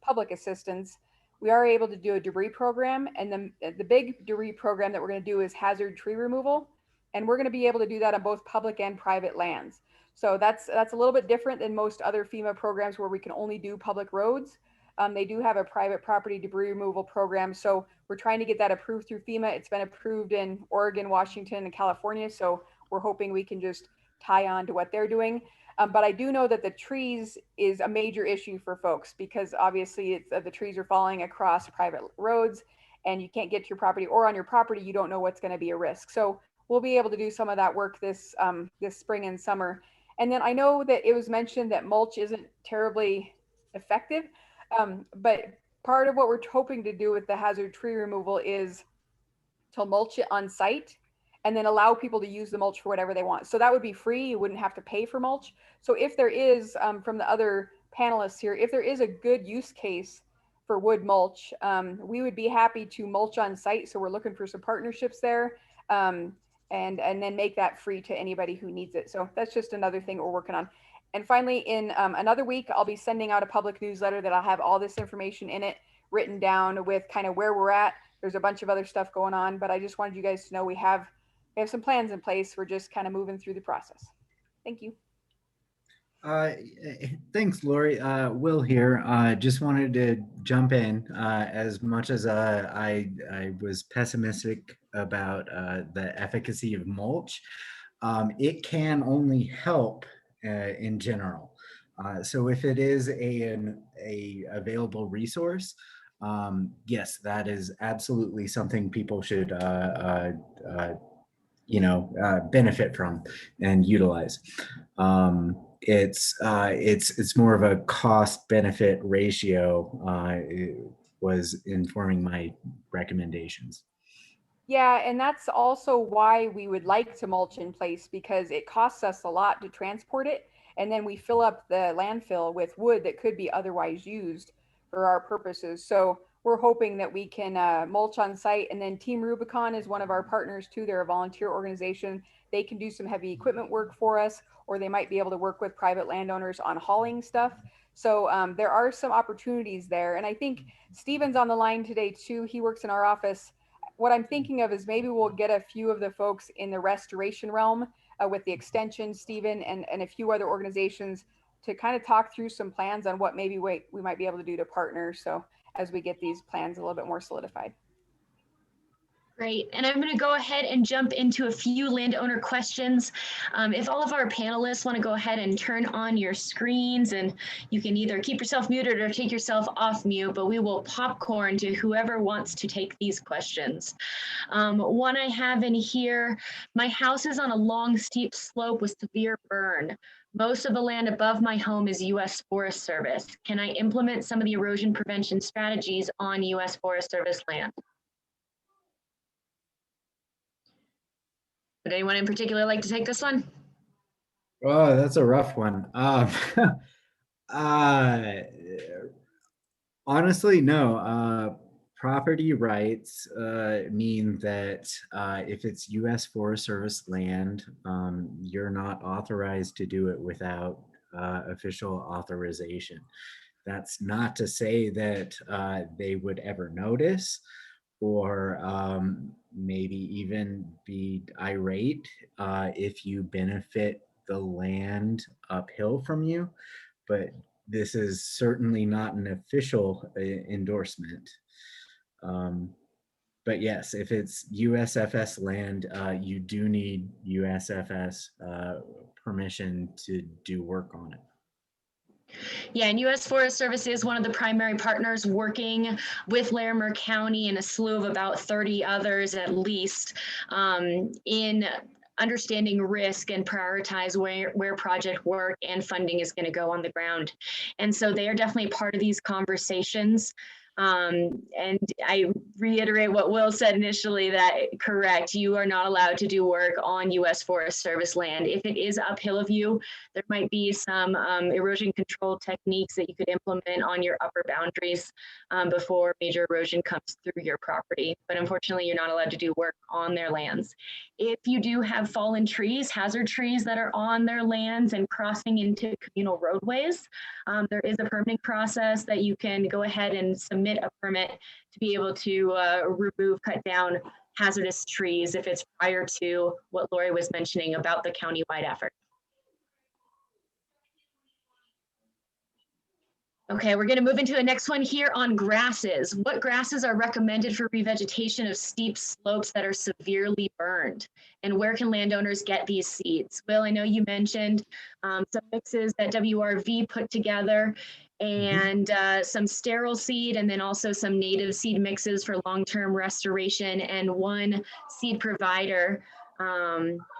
public assistance, we are able to do a debris program. And the big debris program that we're going to do is hazard tree removal. And we're going to be able to do that on both public and private lands. So that's a little bit different than most other FEMA programs where we can only do public roads. They do have a private property debris removal program. So we're trying to get that approved through FEMA. It's been approved in Oregon, Washington, and California. So we're hoping we can just tie on to what they're doing. But I do know that the trees is a major issue for folks, because obviously the trees are falling across private roads and you can't get to your property, or on your property, you don't know what's going to be a risk. So we'll be able to do some of that work this spring and summer. And then I know that it was mentioned that mulch isn't terribly effective, but part of what we're hoping to do with the hazard tree removal is to mulch it on site and then allow people to use the mulch for whatever they want. So that would be free. You wouldn't have to pay for mulch. So if there is, from the other panelists here, if there is a good use case for wood mulch, we would be happy to mulch on site. So we're looking for some partnerships there. And then make that free to anybody who needs it. So that's just another thing we're working on. And finally, in another week, I'll be sending out a public newsletter that I'll have all this information in it written down with kind of where we're at. There's a bunch of other stuff going on, but I just wanted you guys to know we have some plans in place. We're just kind of moving through the process. Thank you. Thanks, Lori. Will here. Just wanted to jump in. As much as I was pessimistic about the efficacy of mulch, it can only help in general. So if it is a available resource, yes, that is absolutely something people should benefit from and utilize. It's more of a cost benefit ratio. Was informing my recommendations. Yeah, and that's also why we would like to mulch in place, because it costs us a lot to transport it, and then we fill up the landfill with wood that could be otherwise used for our purposes. So we're hoping that we can mulch on site. And then Team Rubicon is one of our partners too. They're a volunteer organization. they can do some heavy equipment work for us, or they might be able to work with private landowners on hauling stuff. So there are some opportunities there. And I think Steven's on the line today too. He works in our office. What I'm thinking of is maybe we'll get a few of the folks in the restoration realm with the extension, Steven, and a few other organizations to kind of talk through some plans on what maybe we might be able to do to partner. So as we get these plans a little bit more solidified. Great. And I'm going to go ahead and jump into a few landowner questions. If all of our panelists want to go ahead and turn on your screens, and you can either keep yourself muted or take yourself off mute, but we will popcorn to whoever wants to take these questions. One I have in here: my house is on a long, steep slope with severe burn. Most of the land above my home is U.S. Forest Service. Can I implement some of the erosion prevention strategies on U.S. Forest Service land? Would anyone in particular like to take this one? Oh, that's a rough one. Honestly, no. Property rights mean that if it's U.S. Forest Service land, you're not authorized to do it without official authorization. That's not to say that they would ever notice, or maybe even be irate if you benefit the land uphill from you. But this is certainly not an official endorsement. But yes, if it's USFS land, you do need USFS permission to do work on it. Yeah, and U.S. Forest Service is one of the primary partners working with Larimer County and a slew of about 30 others at least in understanding risk and prioritize where project work and funding is going to go on the ground. And so they are definitely part of these conversations. And I reiterate what Will said initially, that correct, you are not allowed to do work on U.S. Forest Service land. If it is uphill of you, there might be some erosion control techniques that you could implement on your upper boundaries before major erosion comes through your property. But unfortunately, you're not allowed to do work on their lands. If you do have fallen trees, hazard trees that are on their lands and crossing into communal roadways, there is a permitting process that you can go ahead and submit a permit to be able to remove, cut down hazardous trees if it's prior to what Lori was mentioning about the countywide effort. Okay, we're going to move into the next one here on grasses. What grasses are recommended for revegetation of steep slopes that are severely burned? And where can landowners get these seeds? Will, I know you mentioned some mixes that WRV put together, and some sterile seed, and then also some native seed mixes for long-term restoration, and one seed provider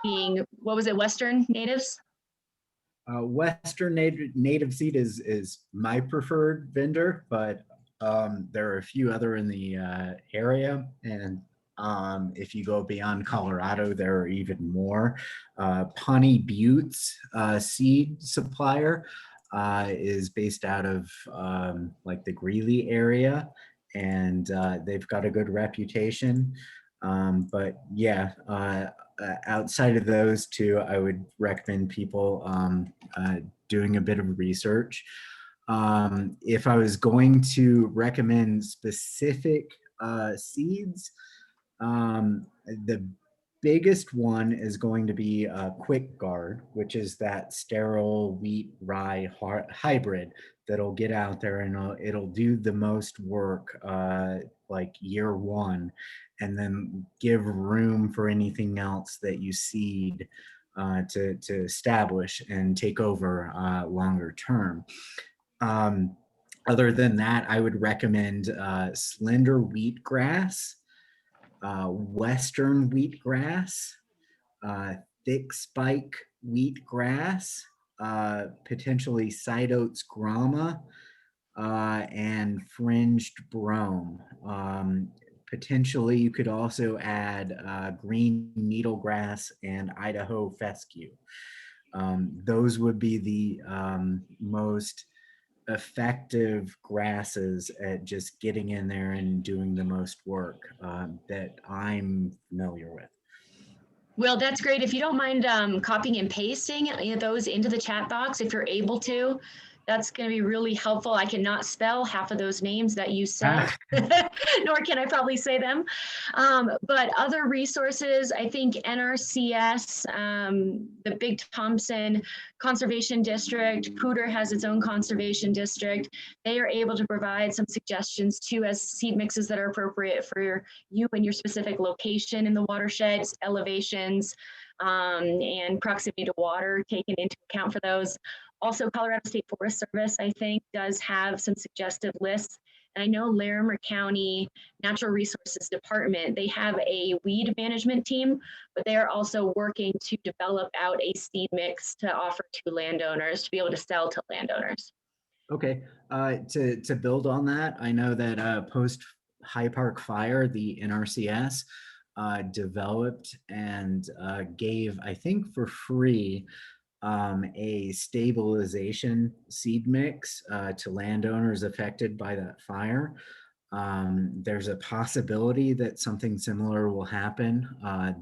being, what was it, Western Natives? Western native seed is my preferred vendor, but there are a few other in the area, and if you go beyond Colorado, there are even more. Pawnee Buttes seed supplier is based out of like the Greeley area, and they've got a good reputation. But yeah, outside of those two, I would recommend people doing a bit of research. If I was going to recommend specific seeds, the biggest one is going to be Quick Guard, which is that sterile wheat rye hybrid that'll get out there and it'll do the most work like year one, and then give room for anything else that you seed to establish and take over longer term. Other than that, I would recommend slender wheatgrass, western wheatgrass, thick spike wheatgrass, potentially side oats grama, and fringed brome. Potentially, you could also add green needlegrass and Idaho fescue. Those would be the most effective grasses at just getting in there and doing the most work that I'm familiar with. Will, that's great. If you don't mind copying and pasting those into the chat box, if you're able to, that's going to be really helpful. I cannot spell half of those names that you said, nor can I probably say them. But other resources, I think NRCS, the Big Thompson Conservation District, Cooter has its own conservation district. They are able to provide some suggestions too as seed mixes that are appropriate for you and your specific location in the watersheds, elevations, and proximity to water taken into account for those. Also, Colorado State Forest Service, I think, does have some suggestive lists. And I know Larimer County Natural Resources Department, they have a weed management team, but they are also working to develop out a seed mix to offer to landowners, to be able to sell to landowners. Okay, to build on that, I know that post High Park fire, the NRCS developed and gave, I think for free, a stabilization seed mix to landowners affected by that fire. There's a possibility that something similar will happen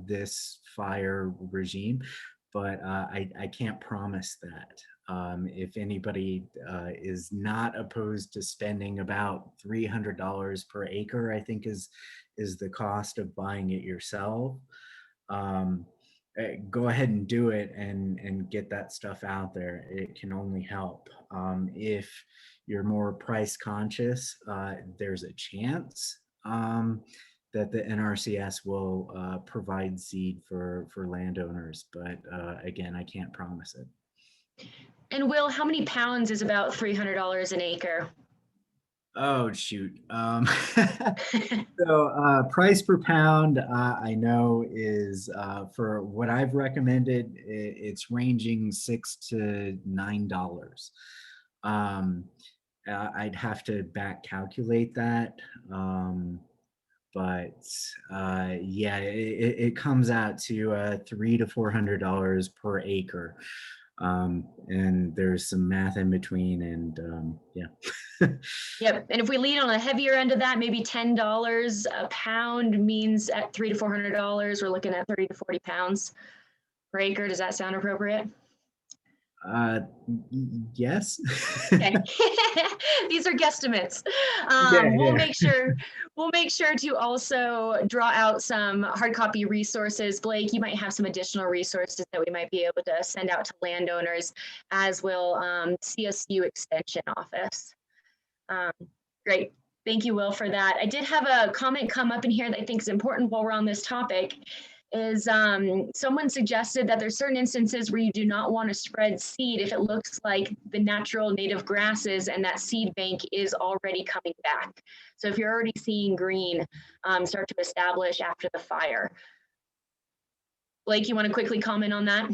this fire regime, but I can't promise that. If anybody is not opposed to spending about $300 per acre, I think is the cost of buying it yourself. Go ahead and do it and get that stuff out there. It can only help. If you're more price conscious, there's a chance that the NRCS will provide seed for landowners, but again, I can't promise it. And Will, how many pounds is about $300 an acre? Oh, shoot. So price per pound, I know is for what I've recommended, it's ranging $6 to $9. I'd have to back calculate that. But yeah, it comes out to $300 to $400 per acre. And there's some math in between, and yeah. Yep. And if we lean on the heavier end of that, maybe $10 a pound means at $300 to $400, we're looking at 30 to 40 pounds per acre. Does that sound appropriate? Yes. Okay. These are guesstimates. We'll make sure to also draw out some hard copy resources. Blake, you might have some additional resources that we might be able to send out to landowners, as will CSU Extension Office. Great. Thank you, Will, for that. I did have a comment come up in here that I think is important while we're on this topic. Is someone suggested that there's certain instances where you do not want to spread seed if it looks like the natural native grasses and that seed bank is already coming back. So if you're already seeing green start to establish after the fire. Blake, you want to quickly comment on that?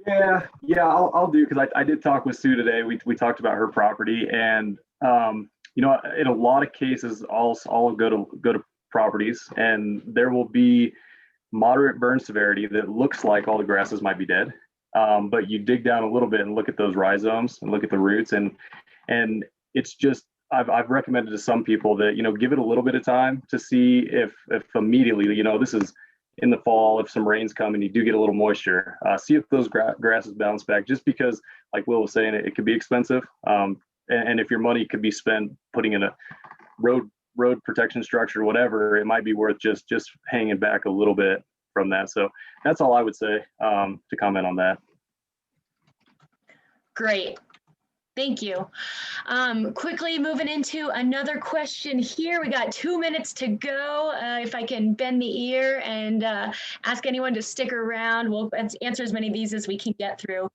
Yeah, I'll do, because I did talk with Sue today. We talked about her property, and you know, in a lot of cases, I'll go to properties, and there will be moderate burn severity that looks like all the grasses might be dead, but you dig down a little bit and look at those rhizomes and look at the roots, and it's just, I've recommended to some people that, you know, give it a little bit of time to see if immediately, you know, this is in the fall, if some rains come and you do get a little moisture, see if those grasses bounce back, just because, like Will was saying, it could be expensive, and if your money could be spent putting in a road protection structure, whatever, it might be worth just hanging back a little bit from that. So that's all I would say to comment on that. Great. Thank you. Quickly moving into another question here. We got 2 minutes to go. If I can bend the ear and ask anyone to stick around, we'll answer as many of these as we can get through.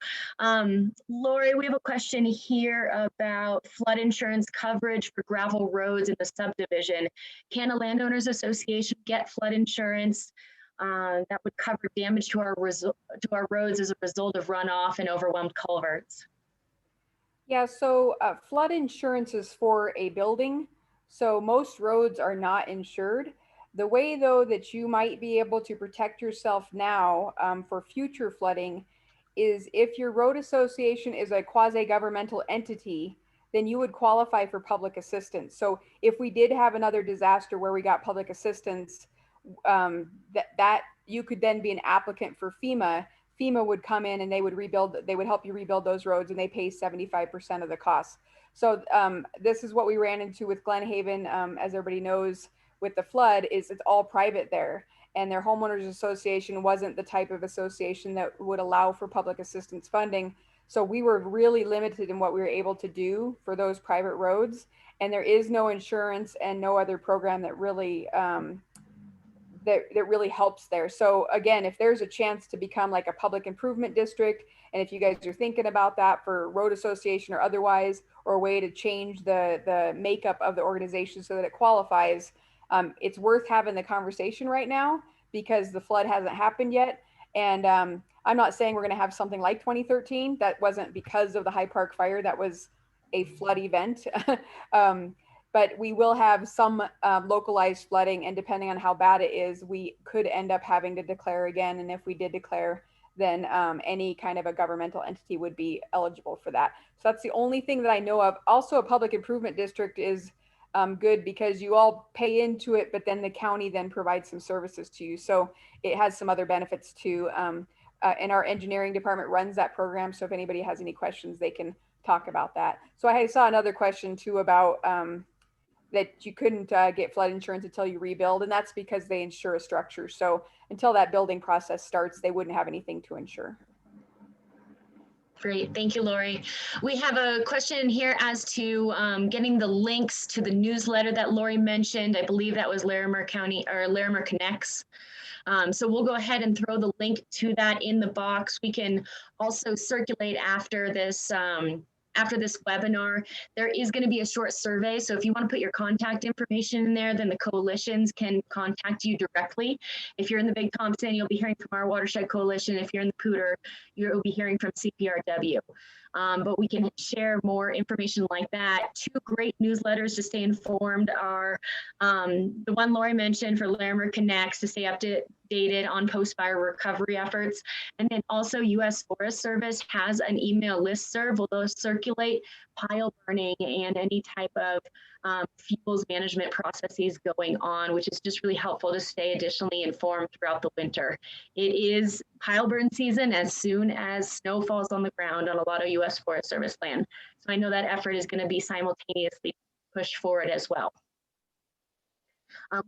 Lori, we have a question here about flood insurance coverage for gravel roads in the subdivision. Can a landowners association get flood insurance that would cover damage to our roads as a result of runoff and overwhelmed culverts? Yeah, so flood insurance is for a building. So most roads are not insured. The way, though, that you might be able to protect yourself now for future flooding is if your road association is a quasi-governmental entity, then you would qualify for public assistance. So if we did have another disaster where we got public assistance, that you could then be an applicant for FEMA. FEMA would come in and they would help you rebuild those roads, and they pay 75% of the costs. So this is what we ran into with Glen Haven, as everybody knows, with the flood, is it's all private there. And their homeowners association wasn't the type of association that would allow for public assistance funding. So we were really limited in what we were able to do for those private roads. And there is no insurance and no other program that really that really helps there. So again, if there's a chance to become like a public improvement district, and if you guys are thinking about that for road association or otherwise, or a way to change the makeup of the organization so that it qualifies, it's worth having the conversation right now, because the flood hasn't happened yet. And I'm not saying we're going to have something like 2013. That wasn't because of the High Park fire. That was a flood event. But we will have some localized flooding, and depending on how bad it is, we could end up having to declare again. And if we did declare, then any kind of a governmental entity would be eligible for that. So that's the only thing that I know of. Also, a public improvement district is good because you all pay into it, but then the county then provides some services to you. So it has some other benefits too. And our engineering department runs that program. So if anybody has any questions, they can talk about that. So I saw another question too about that you couldn't get flood insurance until you rebuild, and that's because they insure a structure. So until that building process starts, they wouldn't have anything to insure. Great, thank you, Lori. We have a question here as to getting the links to the newsletter that Lori mentioned. I believe that was Larimer County, or Larimer Connects. So we'll go ahead and throw the link to that in the box. We can also circulate after this webinar. There is going to be a short survey. So if you want to put your contact information in there, then the coalitions can contact you directly. If you're in the Big Thompson, you'll be hearing from our Watershed Coalition. If you're in the Pooter, you'll be hearing from CPRW. But we can share more information like that. Two great newsletters to stay informed are the one Lori mentioned for Larimer Connects, to stay updated on post-fire recovery efforts. And then also U.S. Forest Service has an email listserv. Will those circulate pile burning and any type of fuels management processes going on, which is just really helpful to stay additionally informed throughout the winter. It is pile burn season as soon as snow falls on the ground on a lot of U.S. Forest Service land. So I know that effort is going to be simultaneously pushed forward as well.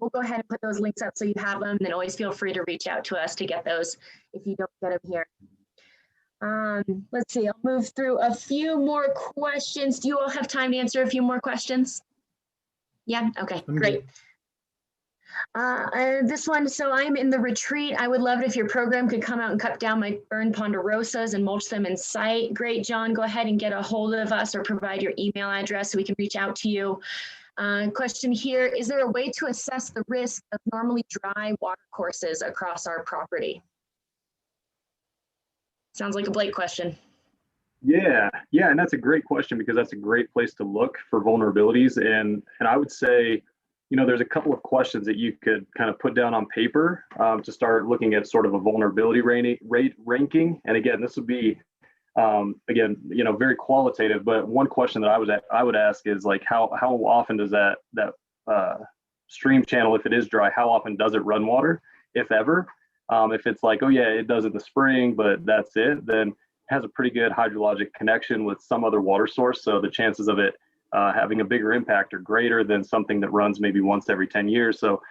We'll go ahead and put those links up so you have them, and then always feel free to reach out to us to get those if you don't get them here. Let's see, I'll move through a few more questions. Do you all have time to answer a few more questions? Yeah, okay, great. This one, so I'm in the retreat. I would love it if your program could come out and cut down my burned ponderosas and mulch them in sight. Great, John, go ahead and get a hold of us or provide your email address so we can reach out to you. Question here, is there a way to assess the risk of normally dry water courses across our property? Sounds like a Blake question. Yeah, and that's a great question, because that's a great place to look for vulnerabilities. And I would say, you know, there's a couple of questions that you could kind of put down on paper to start looking at sort of a vulnerability rate ranking. And again, this would be, again, you know, very qualitative. But one question that I would ask is like, how often does that stream channel, if it is dry, how often does it run water, if ever? If it's like, oh yeah, it does in the spring, but that's it, then has a pretty good hydrologic connection with some other water source. So the chances of it having a bigger impact are greater than something that runs maybe once every 10 years. So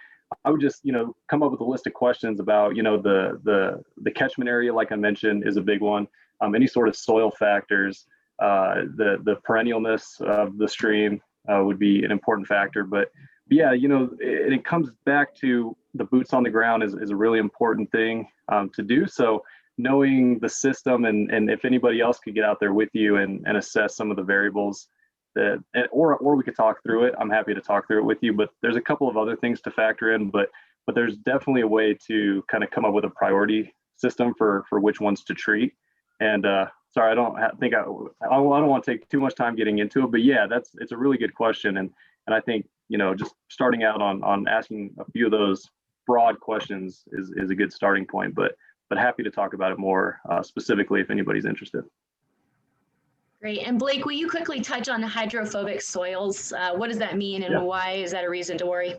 I would just, you know, come up with a list of questions about, you know, the catchment area, like I mentioned, is a big one. Any sort of soil factors, the perennialness of the stream would be an important factor. But yeah, you know, it comes back to the boots on the ground is a really important thing to do. So knowing the system, and if anybody else could get out there with you and assess some of the variables that, or we could talk through it. I'm happy to talk through it with you, but there's a couple of other things to factor in, but there's definitely a way to kind of come up with a priority system for which ones to treat. And sorry, I don't want to take too much time getting into it, but yeah, it's a really good question. And I think, you know, just starting out on asking a few of those broad questions is a good starting point, but happy to talk about it more specifically if anybody's interested. Great. And Blake, will you quickly touch on hydrophobic soils? What does that mean, and why is that a reason to worry?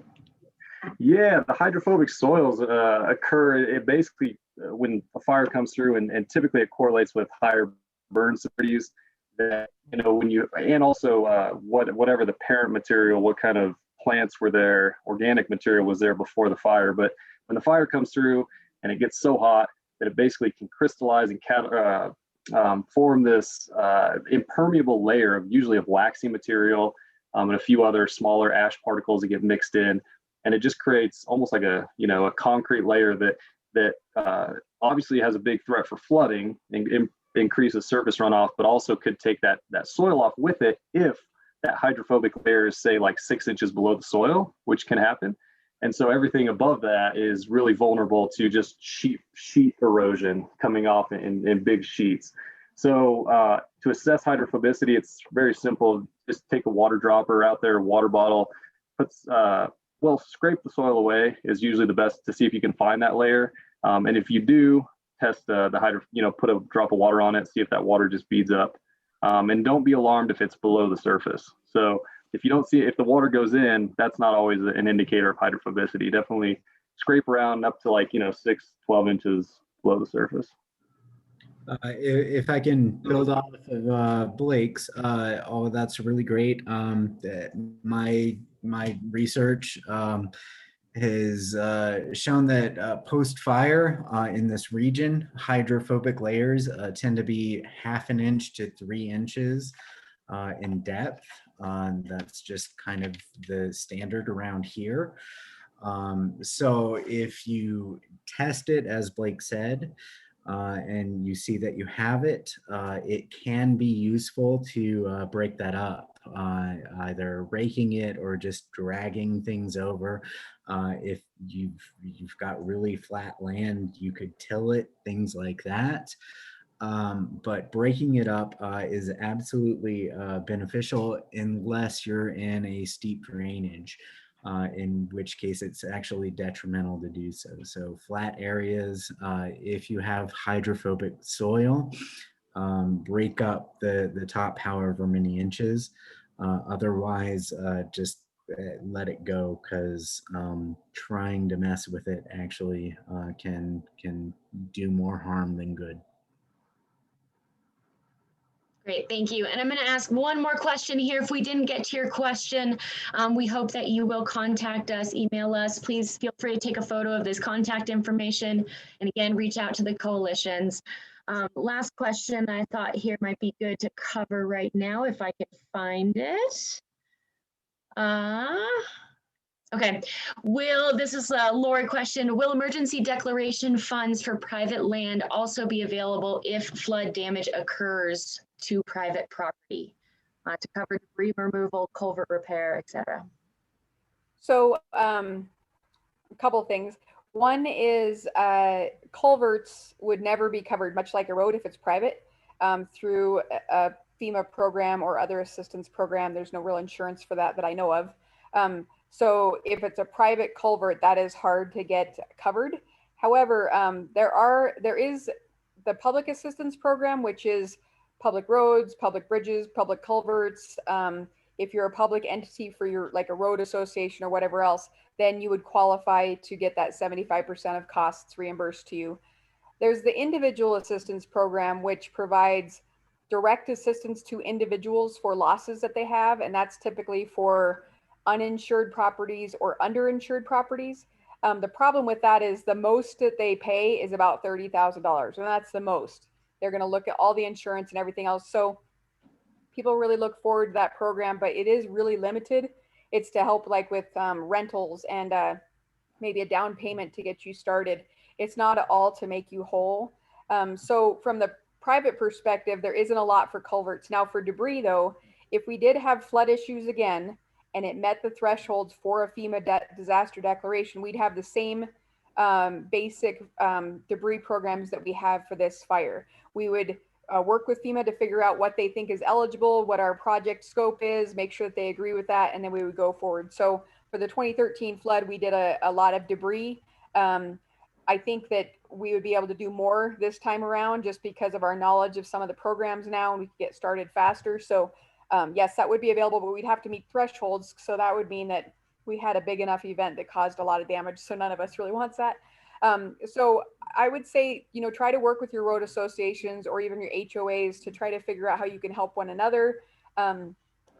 Yeah, the hydrophobic soils occur. It basically when a fire comes through, and typically it correlates with higher burn severities. That when you and also whatever the parent material, what kind of plants were there, organic material was there before the fire. But when the fire comes through and it gets so hot that it basically can crystallize and form this impermeable layer of usually of waxy material and a few other smaller ash particles that get mixed in, and it just creates almost like a concrete layer that obviously has a big threat for flooding and increases surface runoff, but also could take that soil off with it if that hydrophobic layer is, say, like 6 inches below the soil, which can happen. And so everything above that is really vulnerable to just sheet erosion coming off in big sheets. So to assess hydrophobicity, it's very simple. Just take a water dropper out there, a water bottle, scrape the soil away is usually the best to see if you can find that layer. And if you do, test the hydro, put a drop of water on it, see if that water just beads up. And don't be alarmed if it's below the surface. So if you don't see it, if the water goes in, that's not always an indicator of hydrophobicity. Definitely scrape around up to 6, 12 inches below the surface. If I can build off of Blake's, that's really great. My research has shown that post-fire in this region, hydrophobic layers tend to be 1/2 inch to 3 inches in depth. That's just kind of the standard around here. So if you test it, as Blake said, and you see that you have it, it can be useful to break that up, either raking it or just dragging things over. If you've got really flat land, you could till it, things like that. But breaking it up is absolutely beneficial unless you're in a steep drainage, in which case it's actually detrimental to do so. So flat areas, if you have hydrophobic soil, break up the top however many inches. Otherwise, just let it go, because trying to mess with it actually can do more harm than good. Great, thank you. And I'm going to ask one more question here. If we didn't get to your question, we hope that you will contact us, email us. Please feel free to take a photo of this contact information. And again, reach out to the coalitions. Last question I thought here might be good to cover right now, if I can find it. Okay, this is a Lori question. Will emergency declaration funds for private land also be available if flood damage occurs to private property to cover debris removal, culvert repair, etc.? So a couple of things. One is culverts would never be covered, much like a road if it's private, through a FEMA program or other assistance program. There's no real insurance for that I know of. So if it's a private culvert, that is hard to get covered. However, there is the public assistance program, which is public roads, public bridges, public culverts. If you're a public entity for your, like a road association or whatever else, then you would qualify to get that 75% of costs reimbursed to you. There's the individual assistance program, which provides direct assistance to individuals for losses that they have. And that's typically for uninsured properties or underinsured properties. The problem with that is the most that they pay is about $30,000, and that's the most. They're going to look at all the insurance and everything else. So people really look forward to that program, but it is really limited. It's to help like with rentals and maybe a down payment to get you started. It's not at all to make you whole. So from the private perspective, there isn't a lot for culverts. Now for debris though, if we did have flood issues again, and it met the thresholds for a FEMA disaster declaration, we'd have the same basic debris programs that we have for this fire. We would work with FEMA to figure out what they think is eligible, what our project scope is, make sure that they agree with that, and then we would go forward. So for the 2013 flood, we did a lot of debris. I think that we would be able to do more this time around just because of our knowledge of some of the programs now, and we could get started faster. So yes, that would be available, but we'd have to meet thresholds. So that would mean that we had a big enough event that caused a lot of damage, so none of us really wants that. So I would say, you know, try to work with your road associations or even your HOAs to try to figure out how you can help one another,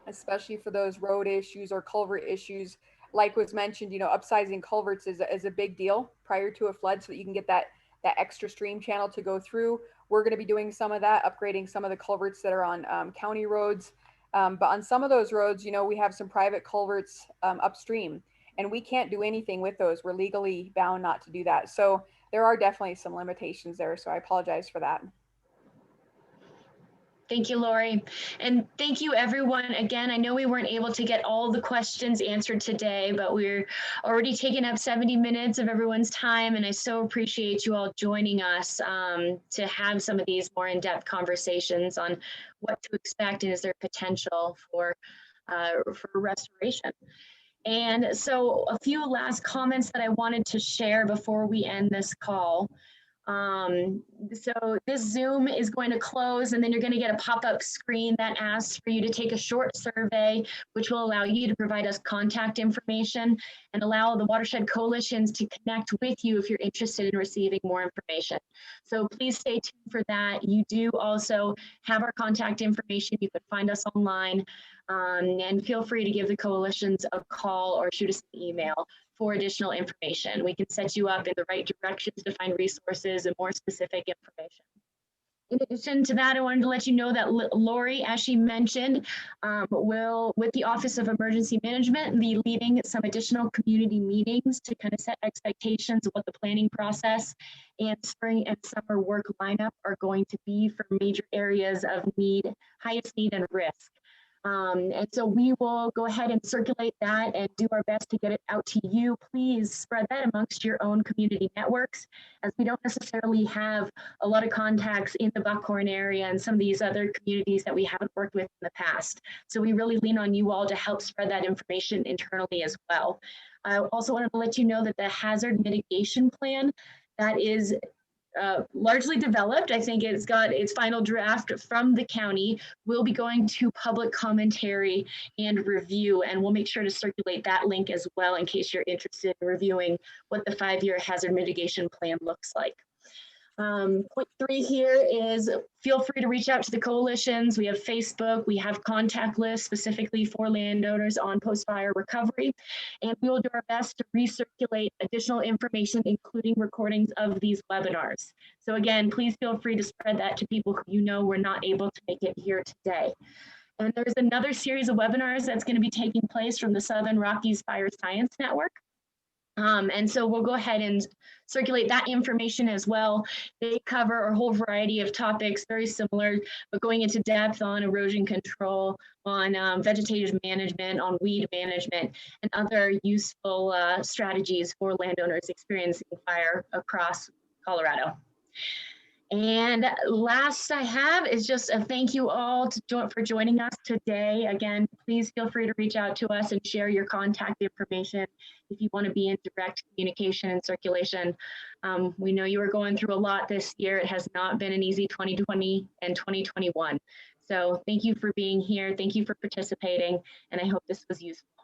especially for those road issues or culvert issues. Like was mentioned, you know, upsizing culverts is a big deal prior to a flood so that you can get that extra stream channel to go through. We're going to be doing some of that, upgrading some of the culverts that are on county roads. But on some of those roads, you know, we have some private culverts upstream, and we can't do anything with those. We're legally bound not to do that. So there are definitely some limitations there. So I apologize for that. Thank you, Lori. And thank you, everyone. Again, I know we weren't able to get all the questions answered today, but we're already taking up 70 minutes of everyone's time. And I so appreciate you all joining us to have some of these more in-depth conversations on what to expect and is there potential for restoration. And so a few last comments that I wanted to share before we end this call. So this Zoom is going to close, and then you're going to get a pop-up screen that asks for you to take a short survey, which will allow you to provide us contact information and allow the watershed coalitions to connect with you if you're interested in receiving more information. So please stay tuned for that. You do also have our contact information. You can find us online, and feel free to give the coalitions a call or shoot us an email for additional information. We can set you up in the right directions to find resources and more specific information. In addition to that, I wanted to let you know that Lori, as she mentioned, will, with the Office of Emergency Management, be leading some additional community meetings to kind of set expectations of what the planning process and spring and summer work lineup are going to be for major areas of need, highest need and risk. And so we will go ahead and circulate that and do our best to get it out to you. Please spread that amongst your own community networks, as we don't necessarily have a lot of contacts in the Buckhorn area and some of these other communities that we haven't worked with in the past. So we really lean on you all to help spread that information internally as well. I also wanted to let you know that the hazard mitigation plan that is largely developed. I think it's got its final draft from the county. We'll be going to public commentary and review, and we'll make sure to circulate that link as well in case you're interested in reviewing what the 5-year hazard mitigation plan looks like. Point 3 here is feel free to reach out to the coalitions. We have Facebook, we have contact lists specifically for landowners on post-fire recovery, and we will do our best to recirculate additional information, including recordings of these webinars. So again, please feel free to spread that to people who you know were not able to make it here today. And there's another series of webinars that's going to be taking place from the Southern Rockies Fire Science Network. And so we'll go ahead and circulate that information as well. They cover a whole variety of topics, very similar, but going into depth on erosion control, on vegetative management, on weed management, and other useful strategies for landowners experiencing fire across Colorado. And last I have is just a thank you all for joining us today. Again, please feel free to reach out to us and share your contact information if you want to be in direct communication and circulation. We know you are going through a lot this year. It has not been an easy 2020 and 2021. So thank you for being here. Thank you for participating, and I hope this was useful.